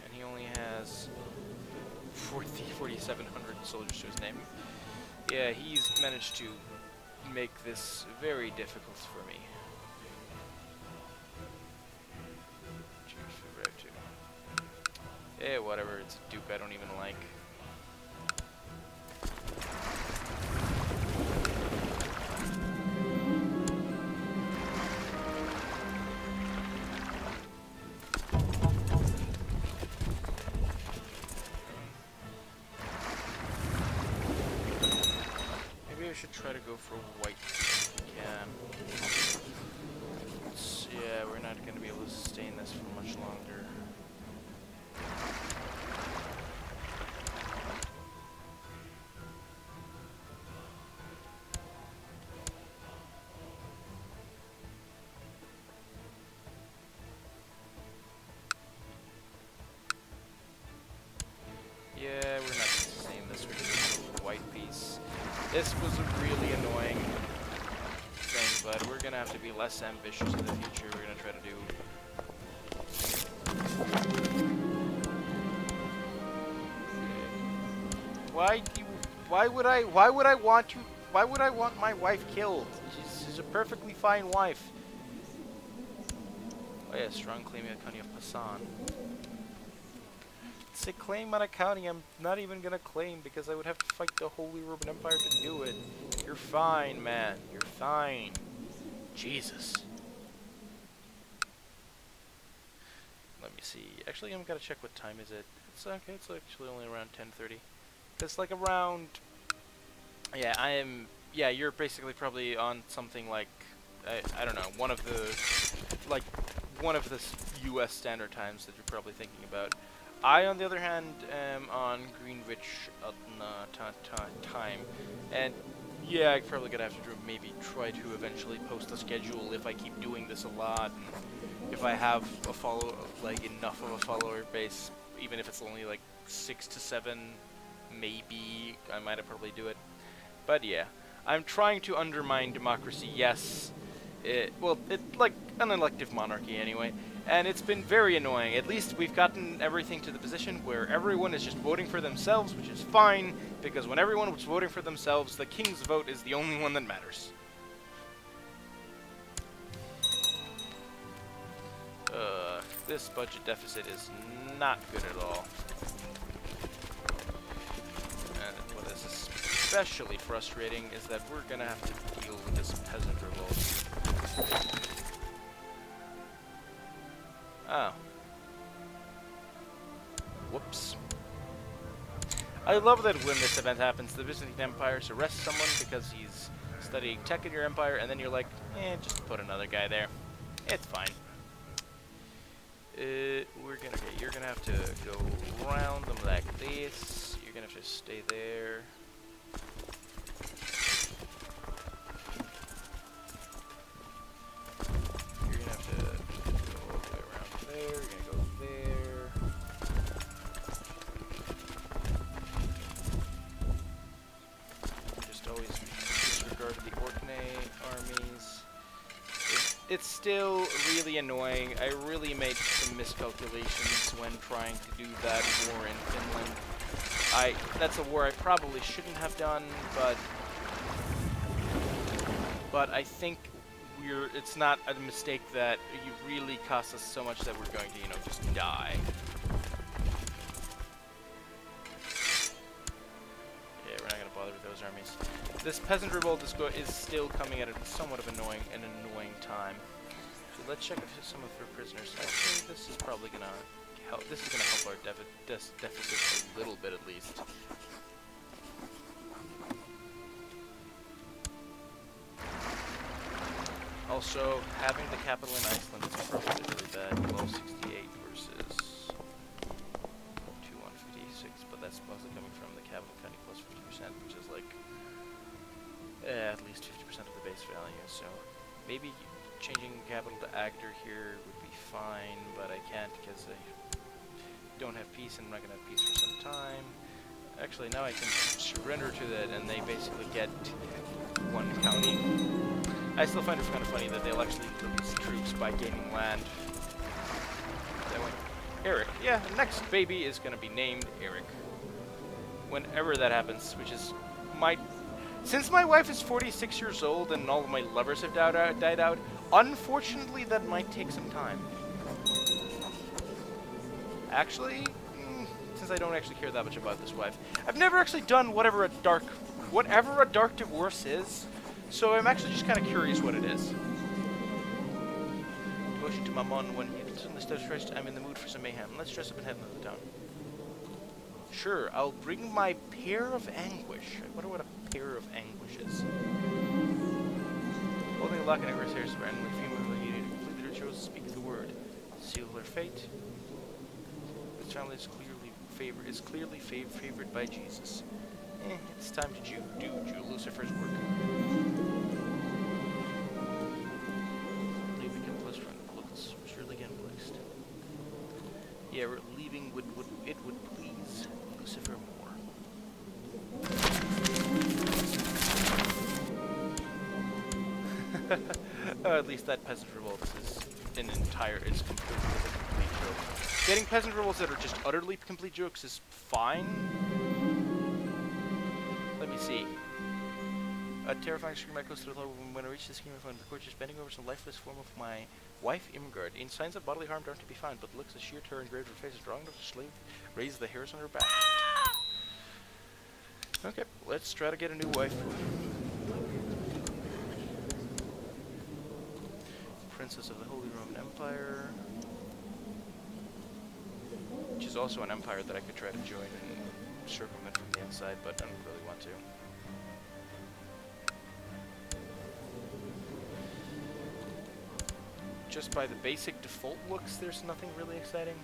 and he only has 4,700 soldiers to his name. Yeah, he's managed to make this very difficult for me. Eh, whatever, it's a duke I don't even like. I should try to go for white if we can. Yeah, we're not going to be able to sustain this for much longer. Yeah, we're not going to sustain this. We're going to go for white piece. This was a really annoying thing, but we're gonna have to be less ambitious in the future. We're gonna try to do. Okay. Why would I want my wife killed? She's a perfectly fine wife. Oh yeah, strong claim on the county of Pasan. It's a claim on a county I'm not even gonna claim because I would have to fight the Holy Roman Empire to do it. You're fine, man. You're fine. Jesus. Let me see. Actually, I'm gonna check what time is it. It's okay. It's actually only around 10:30. It's like around. Yeah, I am. Yeah, you're basically probably on something like I don't know, one of the U.S. standard times that you're probably thinking about. I, on the other hand, am on Greenwich time, and yeah, I'm probably gonna have to maybe try to eventually post a schedule if I keep doing this a lot, and if I have enough of a follower base, even if it's only like 6 to 7, maybe I might probably do it. But yeah, I'm trying to undermine democracy. Yes, like an elective monarchy anyway. And it's been very annoying. At least we've gotten everything to the position where everyone is just voting for themselves, which is fine, because when everyone was voting for themselves, the king's vote is the only one that matters. This budget deficit is not good at all. And what is especially frustrating is that we're gonna have to deal with this peasant revolt. Oh. Whoops. I love that when this event happens, the Byzantine Empire arrests someone because he's studying tech in your empire, and then you're like, just put another guy there. It's fine. You're gonna have to go around them like this. You're gonna have to stay there. You're gonna have to go all the way around there. You're gonna go there. Just always disregard the Orkney armies. It's still really annoying. I really made some miscalculations when trying to do that war in Finland. That's a war I probably shouldn't have done, but I think it's not a mistake that you really cost us so much that we're going to, just die. Yeah, we're not going to bother with those armies. This peasant revolt is still coming at a somewhat of an annoying time. So let's check if some of our prisoners. Actually, this is probably going to help. This is going to help our deficit a little bit at least. Also, having the capital in Iceland is probably really bad. 1268 versus 2156, but that's mostly coming from the capital county plus 50%, which is like at least 50% of the base value. So maybe changing capital to Agder here would be fine, but I can't because I don't have peace, and I'm not going to have peace for some time. Actually, now I can surrender to that, and they basically get one county. I still find it kind of funny that they'll actually release troops by gaining land. That way. Eric. Yeah, the next baby is going to be named Eric. Whenever that happens, which is since my wife is 46 years old and all of my lovers have died out, unfortunately that might take some time. Actually, since I don't actually care that much about this wife, I've never actually done whatever a dark divorce is. So I'm actually just kind of curious what it is. Devotion to Mammon. When he suddenly steps first, I'm in the mood for some mayhem. Let's dress up and head into the town. Sure, I'll bring my pair of anguish. I wonder what a pair of anguish is. Holding a lock in Agri's hair, randomly female needed to complete the rituals, speak the word. Seal their fate. This family is clearly favored by Jesus. It's time to do Lucifer's work. Leaving him close friend looks surely again blessed. Yeah, we're leaving it would please Lucifer more. At least that peasant revolt is it's complete joke. Getting peasant revolts that are just utterly complete jokes is fine. Let me see. A terrifying scream echoes through the low when I reach the scheme of the gorgeous bending over some lifeless form of my wife Imgard. In signs of bodily harm aren't to be found, but looks as sheer terror engraved her face is strong enough to raise the hairs on her back. Okay, let's try to get a new wife. Princess of the Holy Roman Empire. Which is also an empire that I could try to join and circumvent from the inside, but I don't really want to. Just by the basic default looks, there's nothing really exciting.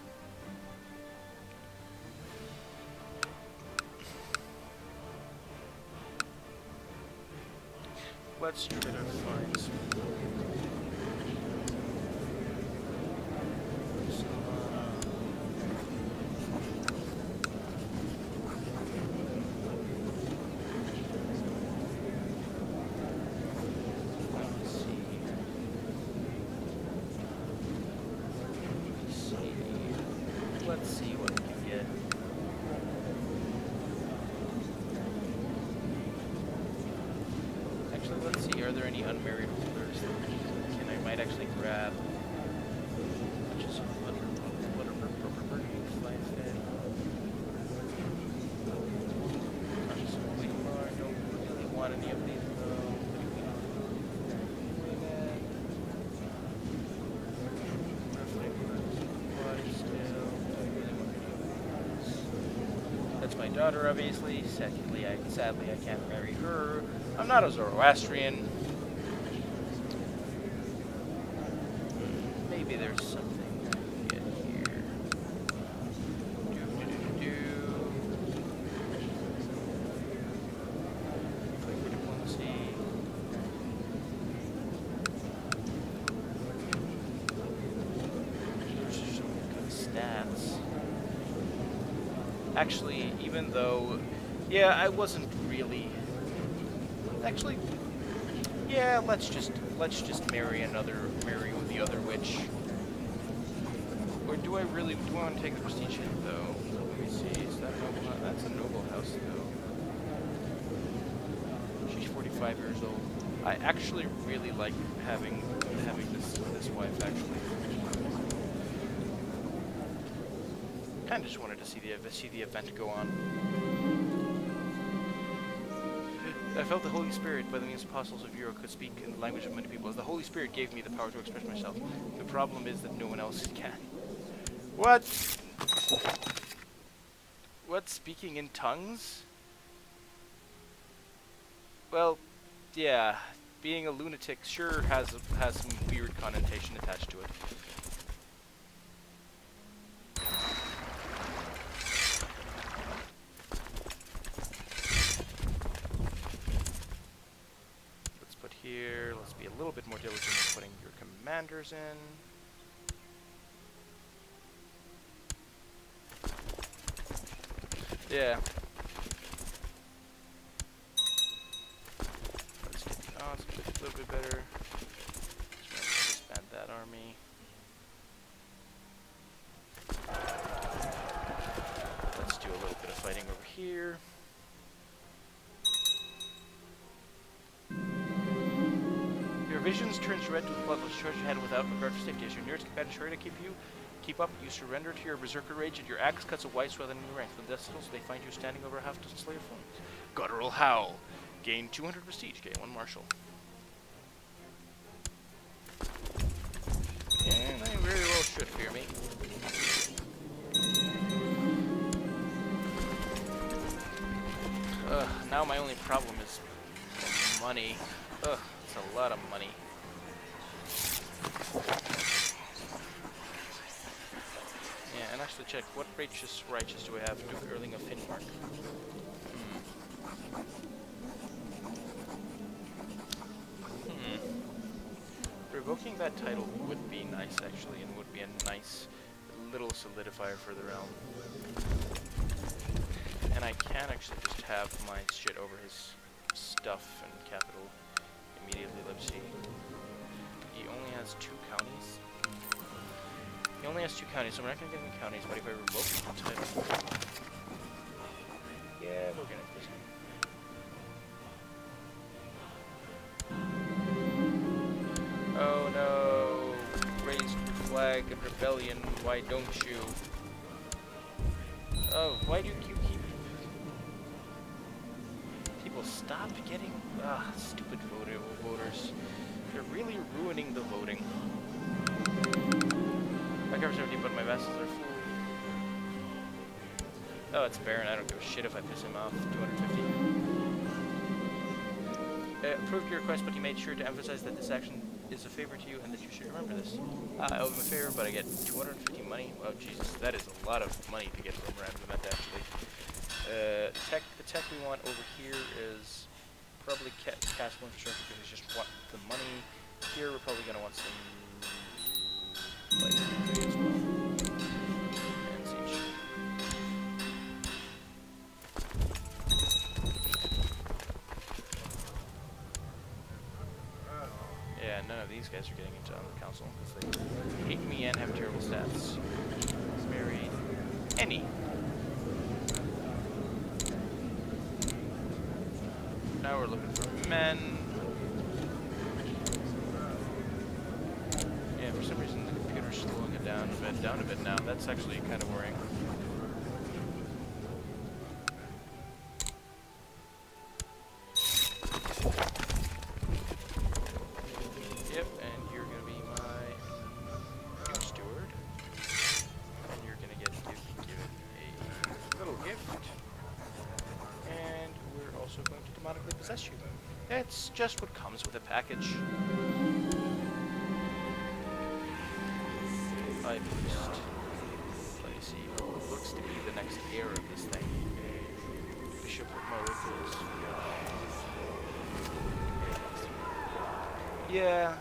Let's try to find some... Let's see what we can get. Actually, let's see. Are there any unmarried holders that I might actually grab? Which any of these though. That's my daughter, obviously. Secondly, sadly, I can't marry her. I'm not a Zoroastrian. Maybe there's something I can get here. Click for diplomacy. There's some good stats. Actually, even though, yeah, I wasn't really. Actually, yeah, let's just marry the other witch. Or do I want to take the prestige hit though? Let me see. Is that noble? That's a noble house though. She's 45 years old. I actually really like having this wife actually. Kind of just wanted to see the event go on. I felt the Holy Spirit, by the means apostles of Euro could speak in the language of many people. As the Holy Spirit gave me the power to express myself. The problem is that no one else can. What? What? Speaking in tongues? Well, yeah. Being a lunatic sure has some weird connotation attached to it. Here, let's be a little bit more diligent in putting your commanders in. Yeah. Let's get the odds a little bit better. Let's expand that army. Let's do a little bit of fighting over here. Your visions turns red to the bloodless charge ahead without regard for safety. As your nearest combatant is ready to keep up, you surrender to your berserker rage, and your axe cuts a wide swath in your ranks. When death settles, they find you standing over a half-dozen slayer foes. Guttural howl. Gain 200 prestige. Gain 1 martial. And they very well should fear me. Now my only problem is money. Ugh. It's a lot of money. Yeah, and actually check, what righteous do I have? Duke Erling of Finnmark. Revoking that title would be nice, actually, and would be a nice little solidifier for the realm. And I can actually just have my shit over his stuff and capital immediately. Let's see. He only has 2 counties. He only has 2 counties, so we're not going to give him counties, but if I revoke the title... Yeah, we're going to this one. Oh no! Raise your flag of rebellion, why don't you? Oh, why do you keep... People stop getting... stupid voters. They're really ruining the voting. My cover's empty, but my vassals are full. Oh, it's Baron. I don't give a shit if I piss him off. 250. Approved your request, but he made sure to emphasize that this action is a favor to you and that you should remember this. I owe him a favor, but I get 250 money. Oh, Jesus. That is a lot of money to get from a random event, actually. The tech we want over here is probably cast one infrastructure because we just want the money. Here we're probably going to want some light infantry as well. And siege. Yeah, none of these guys are getting into on the council because they hate me and have terrible stats. Married. Any. Now we're looking for men. Yeah, for some reason the computer's slowing it down a bit now. That's actually kind of worrying. It's just what comes with a package. High priest. Let me see who looks to be the next heir of this thing. Bishop of Mauritius. Yeah.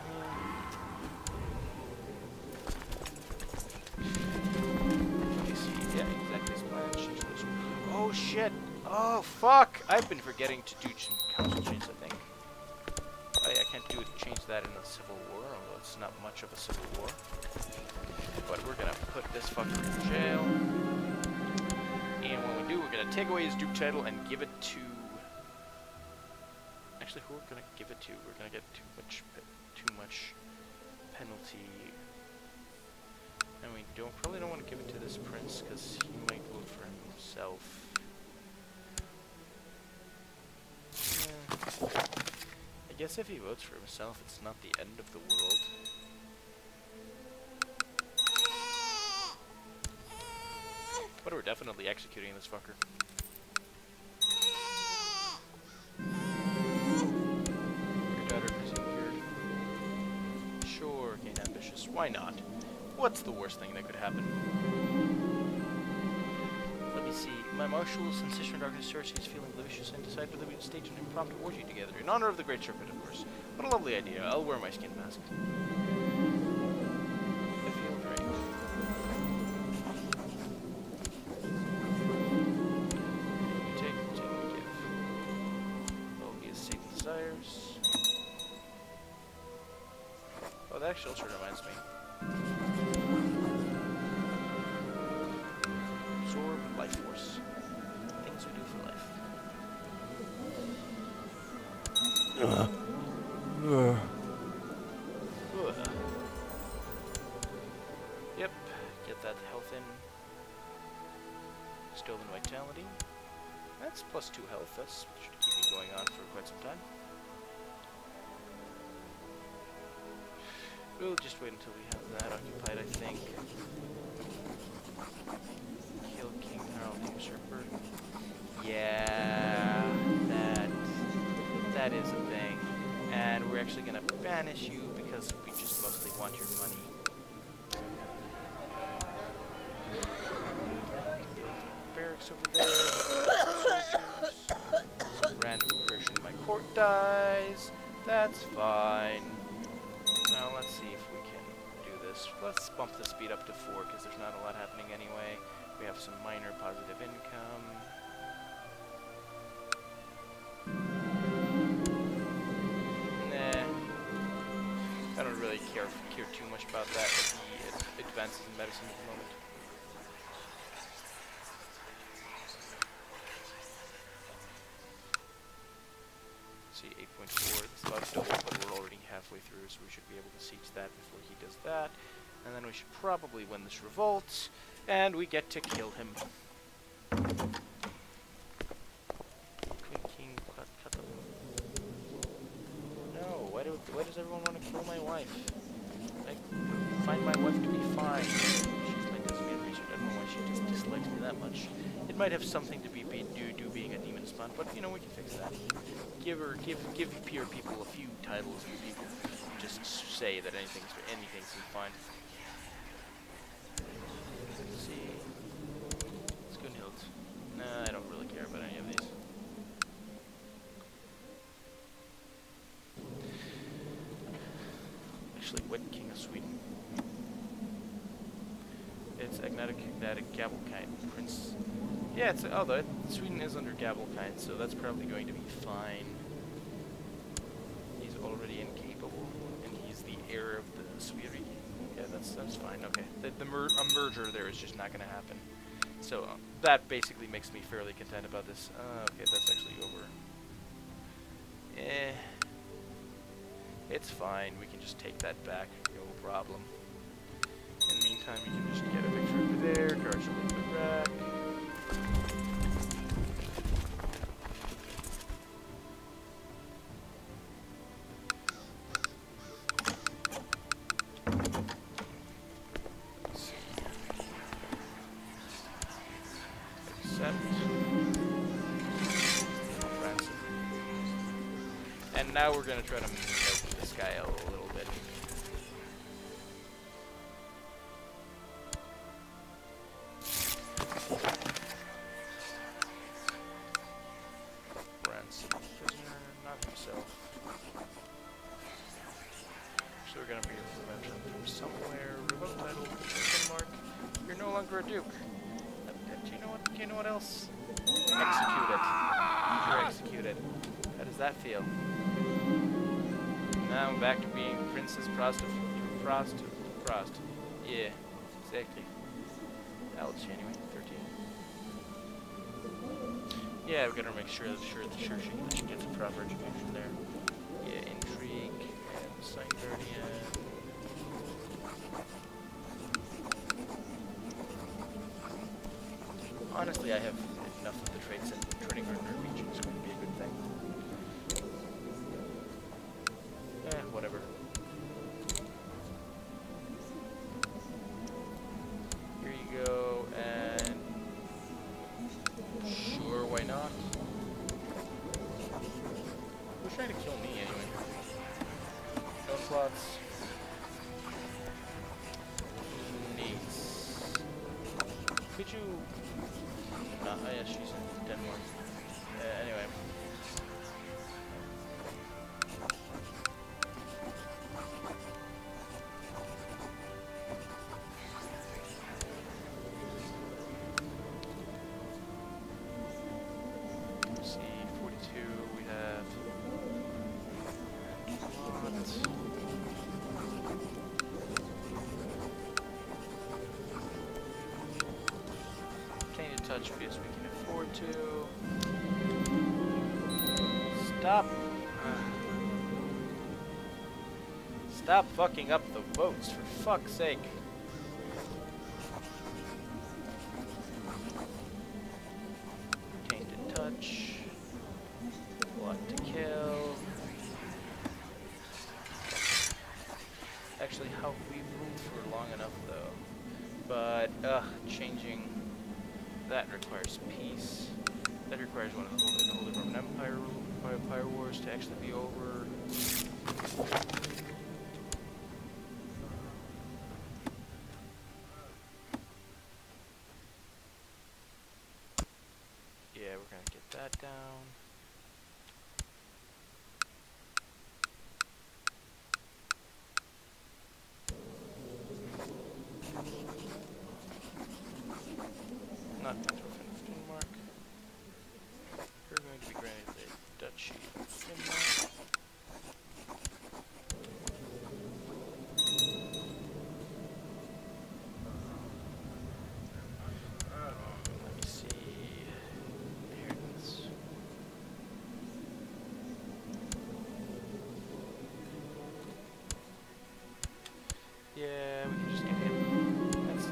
Let me see. Yeah, exactly. Oh shit! Oh fuck! I've been forgetting to do council change, I think. Oh yeah, I can't change that in a civil war, although it's not much of a civil war. But we're gonna put this fucker in jail. And when we do, we're gonna take away his duke title and give it to... Actually, who we're gonna give it to? We're gonna get too much penalty. And we probably don't want to give it to this prince, because he might vote for himself. I guess if he votes for himself, it's not the end of the world. But we're definitely executing this fucker. Your daughter presumed here. Sure, gain ambitious. Why not? What's the worst thing that could happen? Let me see. My marshal, since Sister Darkness Cersei is feeling malicious and decide whether we would stage an impromptu orgy together. In honor of the Great Serpent, of course. What a lovely idea. I'll wear my skin mask. I feel great. You take, you give. What will be his Satan desires? Oh, that actually also reminds me. Absorb life force. Things we do for life. Yep, get that health in. Stolen vitality. That's +2 health. That should keep me going on for quite some time. We'll just wait until we have that occupied, I think. Kill King Harald the Usurper. Yeah, that is a thing. And we're actually gonna banish you because we just mostly want your money. Barracks over there. Some random person in my court dies. That's fine. Now let's see if we can do this. Let's bump the speed up to 4 because there's not a lot happening anyway. We have some minor positive income. Nah. I don't really care too much about that with the advances in medicine at the moment. See, 8.4, it's about double, but we're already halfway through, so we should be able to siege that before he does that. And then we should probably win this revolt, and we get to kill him. King, cut them. No, why does everyone want to kill my wife? I find my wife to be fine. She's my designated research. I don't know why she just dislikes me that much. It might have something to do being a demon spawn, but you know, we can fix that. Give your people a few titles and people just say that anything's fine. Let's see. Skunhild. Nah, I don't really care about any of these. Actually, what king of Sweden? It's Agnatic Gavelkind, Prince. Yeah, Sweden is under Gavelkind, so that's probably going to be fine. He's already incapable, and he's the heir of the Sviri. Yeah, that's fine. Okay, a merger there is just not going to happen. So that basically makes me fairly content about this. Okay, that's actually over. It's fine. We can just take that back. No problem. In the meantime, you can just get a picture over there. Cards will look the rack. now we're gonna try to milk this guy out a little bit. Ransom prisoner, not himself. So we're gonna be revenge him from somewhere. Revoke title, Denmark. You're no longer a duke. Do you know what? Do you know what else? Execute it. You're executed. How does that feel? Now I'm back to being Princess Frost. Yeah, exactly. Ouch, anyway, 13. Yeah, we gotta make sure that she gets a proper education there. Yeah, intrigue and sign guardian. Honestly, I have enough of the traits that turning our region is going to be a good thing. Whatever. Here you go, and sure, why not? Who's trying to kill me anyway? No plots. Nice. Could you? Yeah, she's in Denmark. Anyway. Let's see, 42, we have... Tainted touch because we can afford to. Stop. Stop fucking up the votes, for fuck's sake. Tainted touch. Plot to kill. Actually, how we ruled for long enough though. But, changing that requires peace. That requires one of the Holy Roman Empire Wars to actually be over. Yeah, we're gonna get that down. Not Mantle of Denmark. We're going to be granted the Duchy of Denmark. Let me see. Inheritance. Yeah, we can just get him.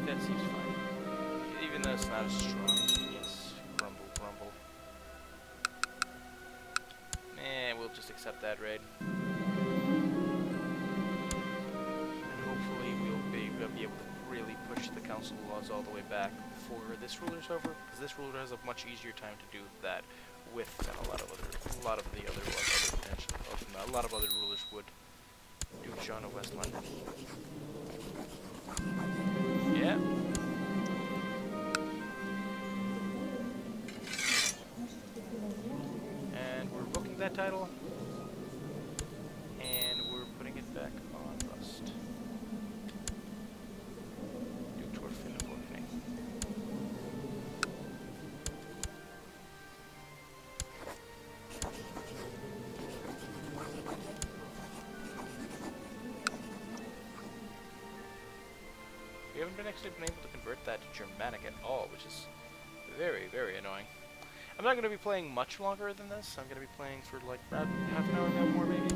That seems fine. Even though it's not a strong genius. Grumble, grumble. We'll just accept that raid. And hopefully we'll be able to really push the council laws all the way back before this ruler's over, because this ruler has a much easier time to do that with than a lot of other rulers would. Duke John of West London. Yeah. And we're booking that title. And we're putting it back on Rust. Duke Torfinn of Orkney. We haven't been able to convert that to Germanic at all, which is very, very annoying. I'm not going to be playing much longer than this. I'm going to be playing for like about half an hour, no more maybe.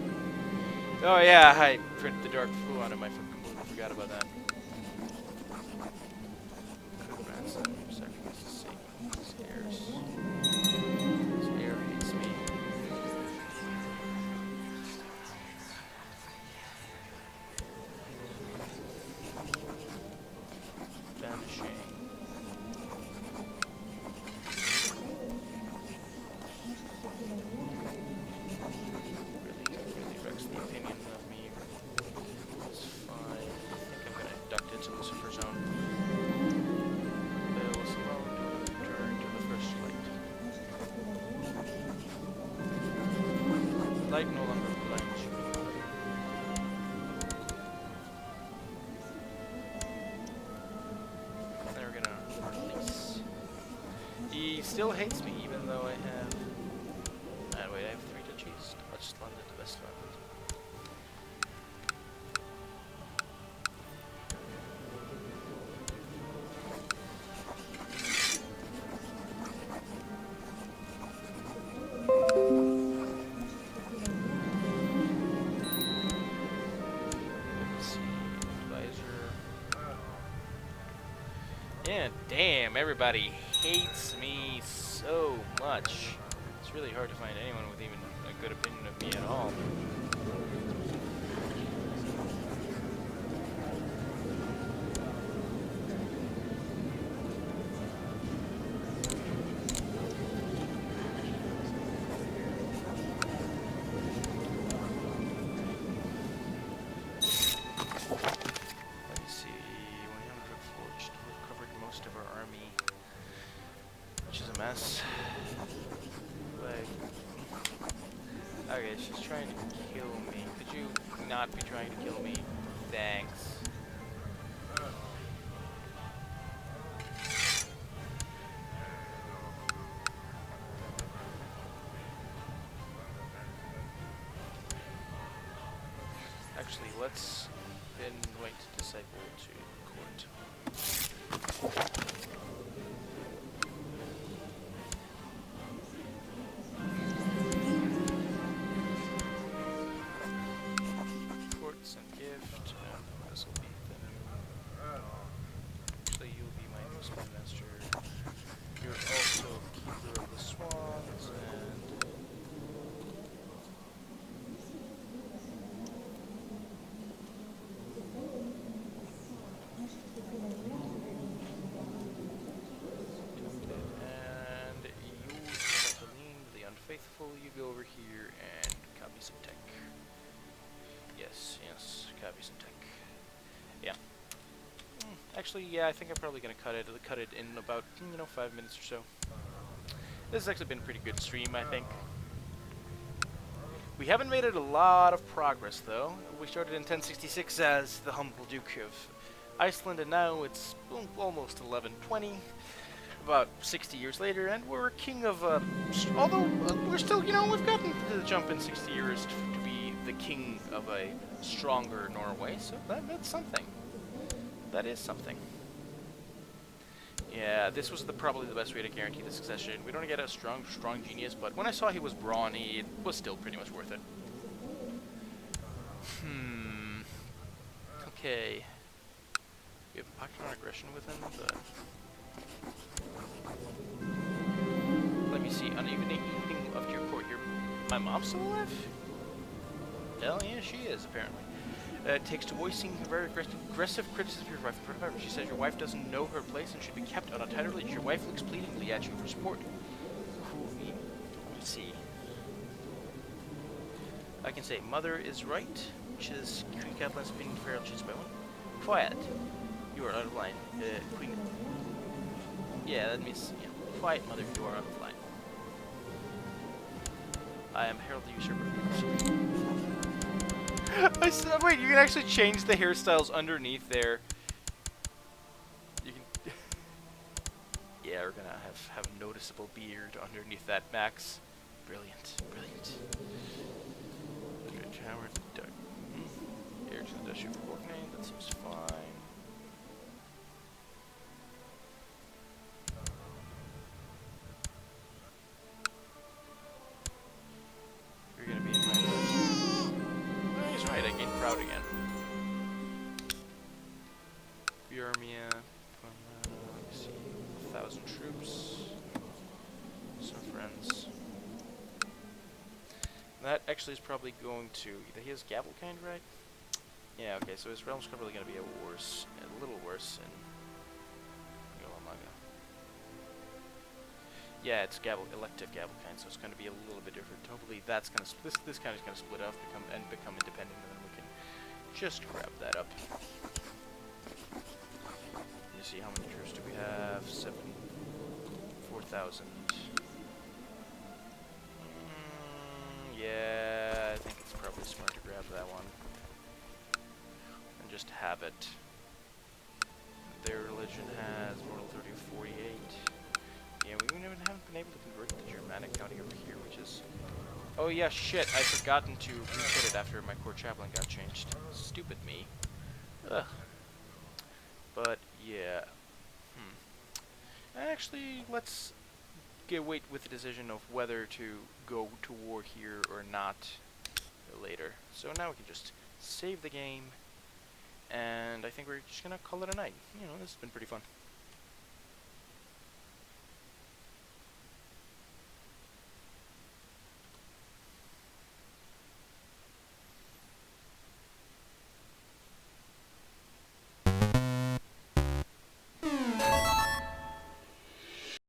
Oh yeah, I printed the Dark Flu on him. I completely forgot about that. Cook ransom, sacrifice the Satan, his heirs. His heir hates me. Vanishing. Really Sight no longer blinds you. Then we're gonna release. He still hates me, even though I have. Wait, I have 3 duchies. I'll just land it the best one. Yeah, damn, everybody hates me so much. It's really hard to find anyone with even a good opinion of me at all. Mess. Like, okay, she's trying to kill me. Could you not be trying to kill me? Thanks. Actually, let's invite Disciple to court. You go over here and copy some tech. Yes, copy some tech. Yeah. Actually, yeah, I think I'm probably gonna cut it in about 5 minutes or so. This has actually been a pretty good stream, I think. We haven't made it a lot of progress though. We started in 1066 as the humble Duke of Iceland, and now it's almost 1120. About 60 years later, and we're king of, although we're still, we've gotten to the jump in 60 years to be the king of a stronger Norway, so that's something. That is something. Yeah, this was probably the best way to guarantee the succession. We don't get a strong genius, but when I saw he was brawny, it was still pretty much worth it. Okay. We have a pact on aggression with him, but... Let me see. On evening of your court, my mom's still alive? Hell yeah, she is, apparently. It takes to voicing very aggressive criticism of your wife in front of everyone. She says your wife doesn't know her place and should be kept on a tighter leash. Your wife looks pleadingly at you for support. Let's see. I can say, mother is right, which is Queen Cateline's opinion of Harald V's by one. Quiet. You are out of line. Queen. Yeah, that means, quiet, mother, you are out of line. I am Harald the Usurper. I said, wait, you can actually change the hairstyles underneath there. You can... yeah, we're gonna have a noticeable beard underneath that, Max. Brilliant, brilliant. Howard the Duck. Here's the Dutch for name, that seems fine. You're gonna be in my list. Oh, he's right, I gained proud again. Bjormia, let me see, 1,000 troops. Some friends. That actually is probably going to... He has Gavelkind, right? Yeah, okay, so his realm's probably going to be a little worse in Yolamaga. Yeah, it's elective Gavelkind, so it's going to be a little bit different. Hopefully that's going to... This kind is going to split off, become independent, and then we can just grab that up. You see, how many troops do we have? 4,000. Yeah, probably smart to grab that one. And just have it. Their religion has moral 30 of 48. Yeah, we haven't been able to convert the Germanic county over here, which is... Oh yeah, shit, I'd forgotten to re-put it after my core chaplain got changed. Stupid me. Ugh. But, yeah. Actually, let's wait with the decision of whether to go to war here or not later. So now we can just save the game, and I think we're just gonna call it a night. You know, this has been pretty fun.